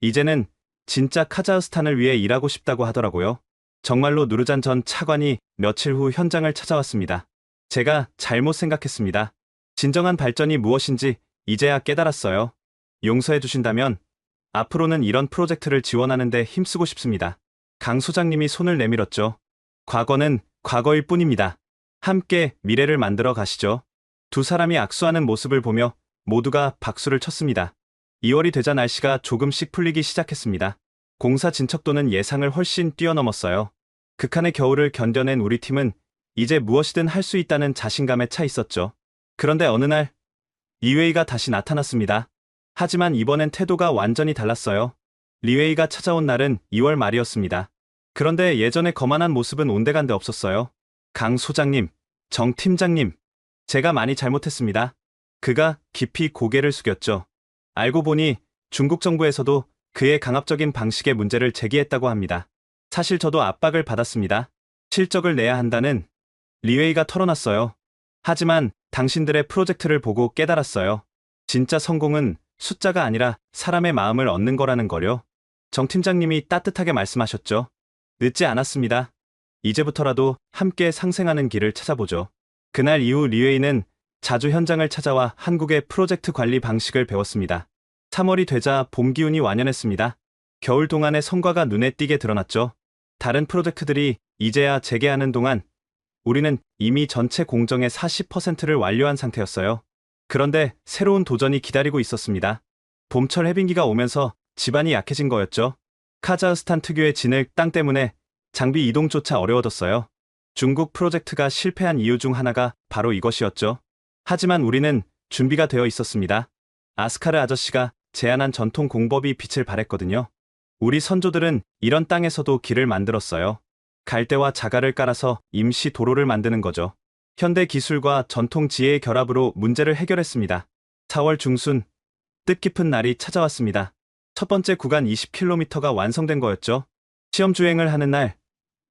이제는 진짜 카자흐스탄을 위해 일하고 싶다고 하더라고요. 정말로 누르잔 전 차관이 며칠 후 현장을 찾아왔습니다. 제가 잘못 생각했습니다. 진정한 발전이 무엇인지 이제야 깨달았어요. 용서해 주신다면 앞으로는 이런 프로젝트를 지원하는데 힘쓰고 싶습니다. 강 소장님이 손을 내밀었죠. 과거는 과거일 뿐입니다. 함께 미래를 만들어 가시죠. 두 사람이 악수하는 모습을 보며 모두가 박수를 쳤습니다. 2월이 되자 날씨가 조금씩 풀리기 시작했습니다. 공사 진척도는 예상을 훨씬 뛰어넘었어요. 극한의 겨울을 견뎌낸 우리 팀은 이제 무엇이든 할 수 있다는 자신감에 차 있었죠. 그런데 어느 날 리웨이가 다시 나타났습니다. 하지만 이번엔 태도가 완전히 달랐어요. 리웨이가 찾아온 날은 2월 말이었습니다. 그런데 예전의 거만한 모습은 온데간데 없었어요. 강 소장님, 정 팀장님, 제가 많이 잘못했습니다. 그가 깊이 고개를 숙였죠. 알고 보니 중국 정부에서도 그의 강압적인 방식의 문제를 제기했다고 합니다. 사실 저도 압박을 받았습니다. 실적을 내야 한다는 리웨이가 털어놨어요. 하지만 당신들의 프로젝트를 보고 깨달았어요. 진짜 성공은 숫자가 아니라 사람의 마음을 얻는 거라는 거요. 정 팀장님이 따뜻하게 말씀하셨죠. 늦지 않았습니다. 이제부터라도 함께 상생하는 길을 찾아보죠. 그날 이후 리웨이는 자주 현장을 찾아와 한국의 프로젝트 관리 방식을 배웠습니다. 3월이 되자 봄 기운이 완연했습니다. 겨울 동안의 성과가 눈에 띄게 드러났죠. 다른 프로젝트들이 이제야 재개하는 동안 우리는 이미 전체 공정의 40%를 완료한 상태였어요. 그런데 새로운 도전이 기다리고 있었습니다. 봄철 해빙기가 오면서 지반이 약해진 거였죠. 카자흐스탄 특유의 진흙 땅 때문에 장비 이동조차 어려워졌어요. 중국 프로젝트가 실패한 이유 중 하나가 바로 이것이었죠. 하지만 우리는 준비가 되어 있었습니다. 아스카르 아저씨가 제안한 전통 공법이 빛을 발했거든요. 우리 선조들은 이런 땅에서도 길을 만들었어요. 갈대와 자갈을 깔아서 임시 도로를 만드는 거죠. 현대 기술과 전통 지혜의 결합으로 문제를 해결했습니다. 4월 중순, 뜻깊은 날이 찾아왔습니다. 첫 번째 구간 20km가 완성된 거였죠. 시험 주행을 하는 날,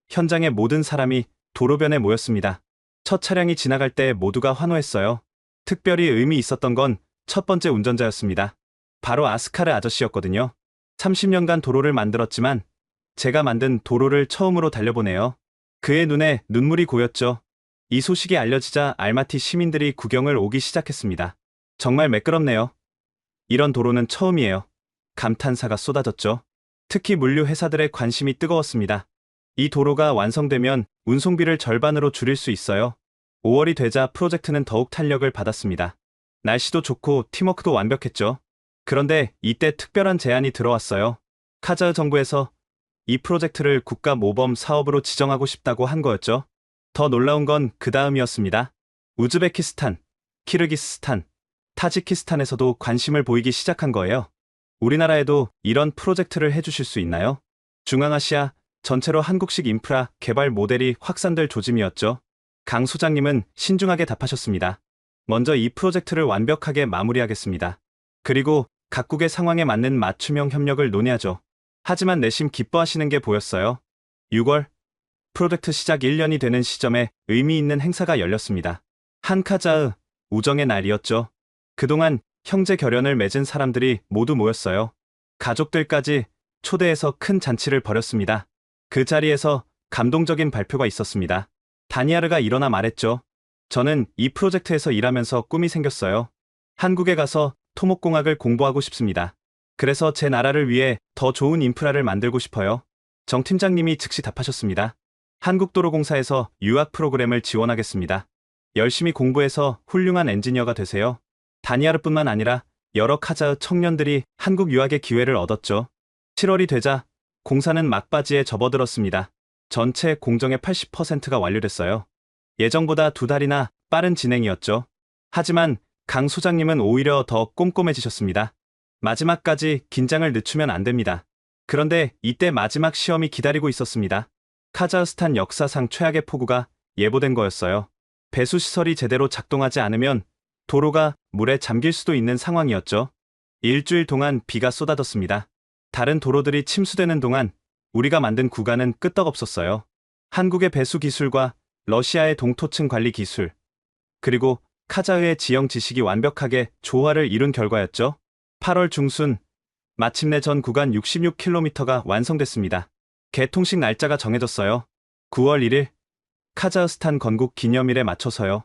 현장의 모든 사람이 도로변에 모였습니다. 첫 차량이 지나갈 때 모두가 환호했어요. 특별히 의미 있었던 건 첫 번째 운전자였습니다. 바로 아스카르 아저씨였거든요. 30년간 도로를 만들었지만 제가 만든 도로를 처음으로 달려보네요. 그의 눈에 눈물이 고였죠. 이 소식이 알려지자 알마티 시민들이 구경을 오기 시작했습니다. 정말 매끄럽네요. 이런 도로는 처음이에요. 감탄사가 쏟아졌죠. 특히 물류 회사들의 관심이 뜨거웠습니다. 이 도로가 완성되면 운송비를 절반으로 줄일 수 있어요. 5월이 되자 프로젝트는 더욱 탄력을 받았습니다. 날씨도 좋고 팀워크도 완벽했죠. 그런데 이때 특별한 제안이 들어왔어요. 카자흐 정부에서 이 프로젝트를 국가 모범 사업으로 지정하고 싶다고 한 거였죠. 더 놀라운 건 그 다음이었습니다. 우즈베키스탄, 키르기스스탄, 타지키스탄에서도 관심을 보이기 시작한 거예요. 우리나라에도 이런 프로젝트를 해주실 수 있나요? 중앙아시아 전체로 한국식 인프라 개발 모델이 확산될 조짐이었죠. 강 소장님은 신중하게 답하셨습니다. 먼저 이 프로젝트를 완벽하게 마무리하겠습니다. 그리고 각국의 상황에 맞는 맞춤형 협력을 논의하죠. 하지만 내심 기뻐하시는 게 보였어요. 6월, 프로젝트 시작 1년이 되는 시점에 의미 있는 행사가 열렸습니다. 한카자흐 우정의 날이었죠. 그동안 형제 결연을 맺은 사람들이 모두 모였어요. 가족들까지 초대해서 큰 잔치를 벌였습니다. 그 자리에서 감동적인 발표가 있었습니다. 다니아르가 일어나 말했죠. 저는 이 프로젝트에서 일하면서 꿈이 생겼어요. 한국에 가서 토목공학을 공부하고 싶습니다. 그래서 제 나라를 위해 더 좋은 인프라를 만들고 싶어요. 정 팀장님이 즉시 답하셨습니다. 한국도로공사에서 유학 프로그램을 지원하겠습니다. 열심히 공부해서 훌륭한 엔지니어가 되세요. 다니아르뿐만 아니라 여러 카자흐 청년들이 한국 유학의 기회를 얻었죠. 7월이 되자 공사는 막바지에 접어들었습니다. 전체 공정의 80%가 완료됐어요. 예정보다 2달이나 빠른 진행이었죠. 하지만 강 소장님은 오히려 더 꼼꼼해지셨습니다. 마지막까지 긴장을 늦추면 안 됩니다. 그런데 이때 마지막 시험이 기다리고 있었습니다. 카자흐스탄 역사상 최악의 폭우가 예보된 거였어요. 배수시설이 제대로 작동하지 않으면 도로가 물에 잠길 수도 있는 상황이었죠. 일주일 동안 비가 쏟아졌습니다. 다른 도로들이 침수되는 동안 우리가 만든 구간은 끄떡없었어요. 한국의 배수 기술과 러시아의 동토층 관리 기술, 그리고 카자흐의 지형 지식이 완벽하게 조화를 이룬 결과였죠. 8월 중순, 마침내 전 구간 66km가 완성됐습니다. 개통식 날짜가 정해졌어요. 9월 1일, 카자흐스탄 건국 기념일에 맞춰서요.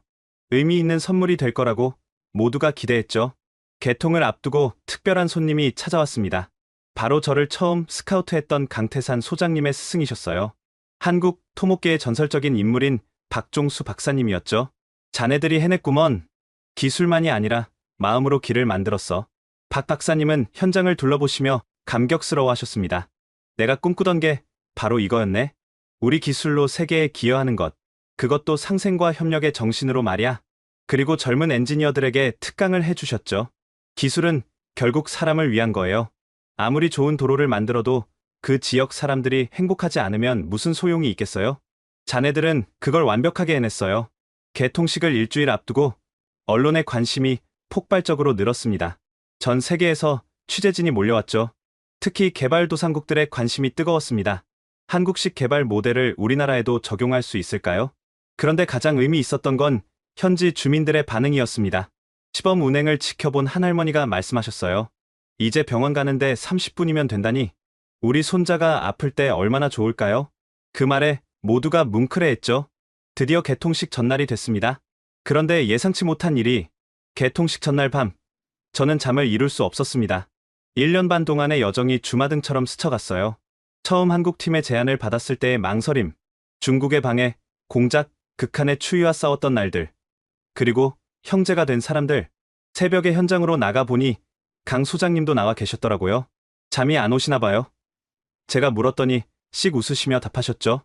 의미 있는 선물이 될 거라고 모두가 기대했죠. 개통을 앞두고 특별한 손님이 찾아왔습니다. 바로 저를 처음 스카우트했던 강태산 소장님의 스승이셨어요. 한국 토목계의 전설적인 인물인 박종수 박사님이었죠. 자네들이 해냈구먼. 기술만이 아니라 마음으로 길을 만들었어. 박 박사님은 현장을 둘러보시며 감격스러워하셨습니다. 내가 꿈꾸던 게 바로 이거였네. 우리 기술로 세계에 기여하는 것. 그것도 상생과 협력의 정신으로 말이야. 그리고 젊은 엔지니어들에게 특강을 해주셨죠. 기술은 결국 사람을 위한 거예요. 아무리 좋은 도로를 만들어도 그 지역 사람들이 행복하지 않으면 무슨 소용이 있겠어요? 자네들은 그걸 완벽하게 해냈어요. 개통식을 일주일 앞두고 언론의 관심이 폭발적으로 늘었습니다. 전 세계에서 취재진이 몰려왔죠. 특히 개발도상국들의 관심이 뜨거웠습니다. 한국식 개발 모델을 우리나라에도 적용할 수 있을까요? 그런데 가장 의미 있었던 건 현지 주민들의 반응이었습니다. 시범 운행을 지켜본 한 할머니가 말씀하셨어요. 이제 병원 가는데 30분이면 된다니 우리 손자가 아플 때 얼마나 좋을까요? 그 말에 모두가 뭉클해했죠. 드디어 개통식 전날이 됐습니다. 그런데 예상치 못한 일이 개통식 전날 밤 저는 잠을 이룰 수 없었습니다. 1년 반 동안의 여정이 주마등처럼 스쳐갔어요. 처음 한국팀의 제안을 받았을 때의 망설임, 중국의 방해, 공작, 극한의 추위와 싸웠던 날들, 그리고 형제가 된 사람들. 새벽에 현장으로 나가보니 강 소장님도 나와 계셨더라고요. 잠이 안 오시나 봐요. 제가 물었더니 씩 웃으시며 답하셨죠.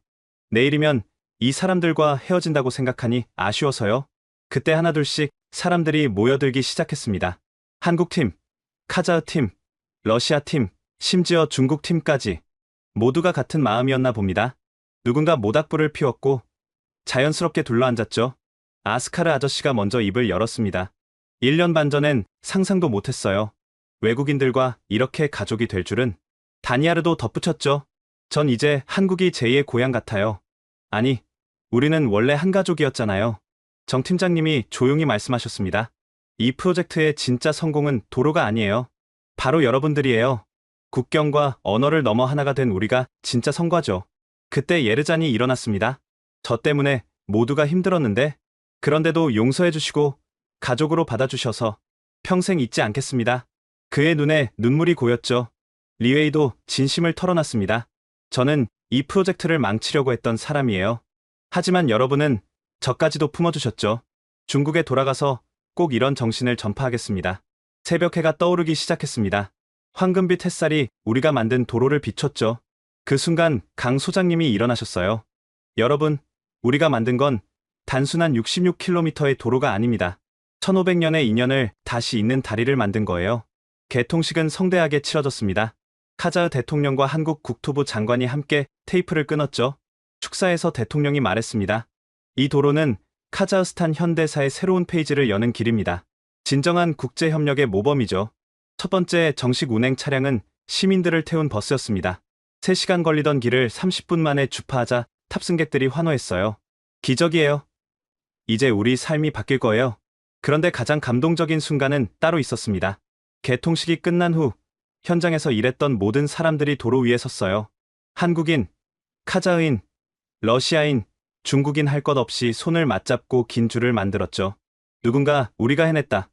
내일이면 이 사람들과 헤어진다고 생각하니 아쉬워서요. 그때 하나둘씩 사람들이 모여들기 시작했습니다. 한국팀, 카자흐팀, 러시아팀, 심지어 중국팀까지 모두가 같은 마음이었나 봅니다. 누군가 모닥불을 피웠고 자연스럽게 둘러앉았죠. 아스카르 아저씨가 먼저 입을 열었습니다. 1년 반 전엔 상상도 못했어요. 외국인들과 이렇게 가족이 될 줄은. 다니아르도 덧붙였죠. 전 이제 한국이 제2의 고향 같아요. 아니, 우리는 원래 한 가족이었잖아요. 정 팀장님이 조용히 말씀하셨습니다. 이 프로젝트의 진짜 성공은 도로가 아니에요. 바로 여러분들이에요. 국경과 언어를 넘어 하나가 된 우리가 진짜 성과죠. 그때 예르잔이 일어났습니다. 저 때문에 모두가 힘들었는데 그런데도 용서해 주시고 가족으로 받아주셔서 평생 잊지 않겠습니다. 그의 눈에 눈물이 고였죠. 리웨이도 진심을 털어놨습니다. 저는 이 프로젝트를 망치려고 했던 사람이에요. 하지만 여러분은 저까지도 품어주셨죠. 중국에 돌아가서 꼭 이런 정신을 전파하겠습니다. 새벽해가 떠오르기 시작했습니다. 황금빛 햇살이 우리가 만든 도로를 비췄죠. 그 순간 강 소장님이 일어나셨어요. 여러분, 우리가 만든 건 단순한 66km의 도로가 아닙니다. 1500년의 인연을 다시 잇는 다리를 만든 거예요. 개통식은 성대하게 치러졌습니다. 카자흐 대통령과 한국 국토부 장관이 함께 테이프를 끊었죠. 축사에서 대통령이 말했습니다. 이 도로는 카자흐스탄 현대사의 새로운 페이지를 여는 길입니다. 진정한 국제협력의 모범이죠. 첫 번째 정식 운행 차량은 시민들을 태운 버스였습니다. 3시간 걸리던 길을 30분 만에 주파하자 탑승객들이 환호했어요. 기적이에요. 이제 우리 삶이 바뀔 거예요. 그런데 가장 감동적인 순간은 따로 있었습니다. 개통식이 끝난 후 현장에서 일했던 모든 사람들이 도로 위에 섰어요. 한국인, 카자흐인, 러시아인, 중국인 할 것 없이 손을 맞잡고 긴 줄을 만들었죠. 누군가 우리가 해냈다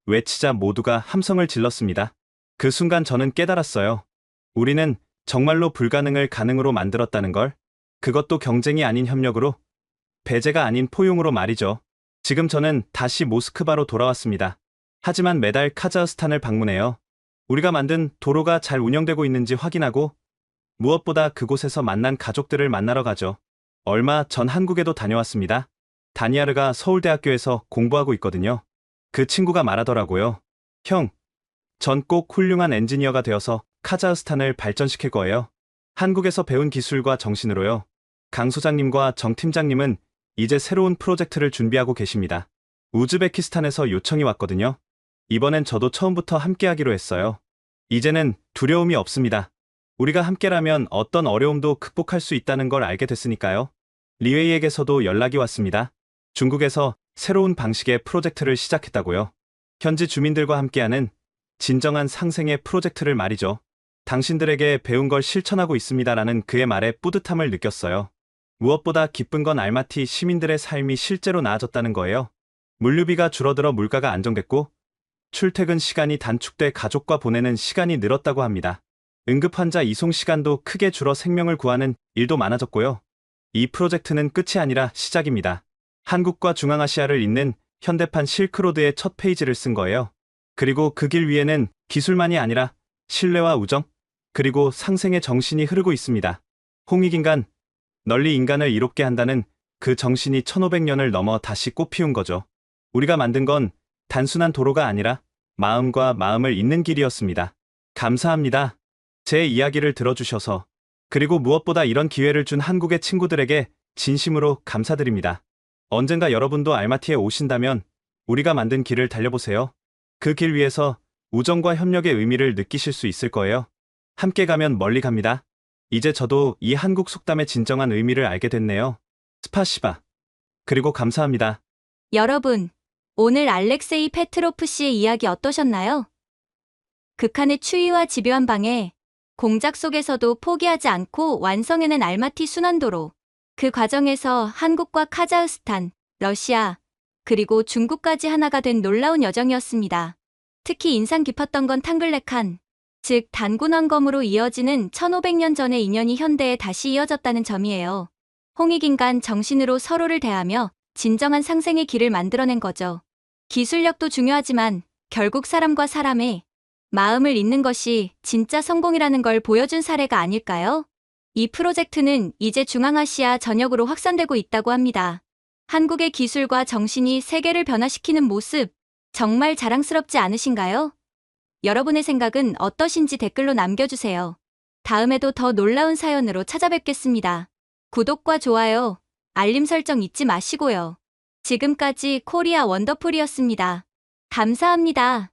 외치자 모두가 함성을 질렀습니다. 그 순간 저는 깨달았어요. 우리는 정말로 불가능을 가능으로 만들었다는 걸. 그것도 경쟁이 아닌 협력으로, 배제가 아닌 포용으로 말이죠. 지금 저는 다시 모스크바로 돌아왔습니다. 하지만 매달 카자흐스탄을 방문해요. 우리가 만든 도로가 잘 운영되고 있는지 확인하고 무엇보다 그곳에서 만난 가족들을 만나러 가죠. 얼마 전 한국에도 다녀왔습니다. 다니아르가 서울대학교에서 공부하고 있거든요. 그 친구가 말하더라고요. 형, 전 꼭 훌륭한 엔지니어가 되어서 카자흐스탄을 발전시킬 거예요. 한국에서 배운 기술과 정신으로요. 강 소장님과 정 팀장님은 이제 새로운 프로젝트를 준비하고 계십니다. 우즈베키스탄에서 요청이 왔거든요. 이번엔 저도 처음부터 함께하기로 했어요. 이제는 두려움이 없습니다. 우리가 함께라면 어떤 어려움도 극복할 수 있다는 걸 알게 됐으니까요. 리웨이에게서도 연락이 왔습니다. 중국에서 새로운 방식의 프로젝트를 시작했다고요. 현지 주민들과 함께하는 진정한 상생의 프로젝트를 말이죠. 당신들에게 배운 걸 실천하고 있습니다라는 그의 말에 뿌듯함을 느꼈어요. 무엇보다 기쁜 건 알마티 시민들의 삶이 실제로 나아졌다는 거예요. 물류비가 줄어들어 물가가 안정됐고 출퇴근 시간이 단축돼 가족과 보내는 시간이 늘었다고 합니다. 응급환자 이송 시간도 크게 줄어 생명을 구하는 일도 많아졌고요. 이 프로젝트는 끝이 아니라 시작입니다. 한국과 중앙아시아를 잇는 현대판 실크로드의 첫 페이지를 쓴 거예요. 그리고 그 길 위에는 기술만이 아니라 신뢰와 우정, 그리고 상생의 정신이 흐르고 있습니다. 홍익인간, 널리 인간을 이롭게 한다는 그 정신이 1500년을 넘어 다시 꽃피운 거죠. 우리가 만든 건 단순한 도로가 아니라 마음과 마음을 잇는 길이었습니다. 감사합니다. 제 이야기를 들어주셔서, 그리고 무엇보다 이런 기회를 준 한국의 친구들에게 진심으로 감사드립니다. 언젠가 여러분도 알마티에 오신다면 우리가 만든 길을 달려보세요. 그 길 위에서 우정과 협력의 의미를 느끼실 수 있을 거예요. 함께 가면 멀리 갑니다. 이제 저도 이 한국 속담의 진정한 의미를 알게 됐네요. 스파시바. 그리고 감사합니다. 여러분, 오늘 알렉세이 페트로프 씨의 이야기 어떠셨나요? 극한의 추위와 집요한 방해, 공작 속에서도 포기하지 않고 완성해낸 알마티 순환도로. 그 과정에서 한국과 카자흐스탄, 러시아, 그리고 중국까지 하나가 된 놀라운 여정이었습니다. 특히 인상 깊었던 건 탕글레칸, 즉 단군왕검으로 이어지는 1500년 전의 인연이 현대에 다시 이어졌다는 점이에요. 홍익인간 정신으로 서로를 대하며 진정한 상생의 길을 만들어낸 거죠. 기술력도 중요하지만 결국 사람과 사람의 마음을 잇는 것이 진짜 성공이라는 걸 보여준 사례가 아닐까요? 이 프로젝트는 이제 중앙아시아 전역으로 확산되고 있다고 합니다. 한국의 기술과 정신이 세계를 변화시키는 모습, 정말 자랑스럽지 않으신가요? 여러분의 생각은 어떠신지 댓글로 남겨주세요. 다음에도 더 놀라운 사연으로 찾아뵙겠습니다. 구독과 좋아요, 알림 설정 잊지 마시고요. 지금까지 코리아 원더풀이었습니다. 감사합니다.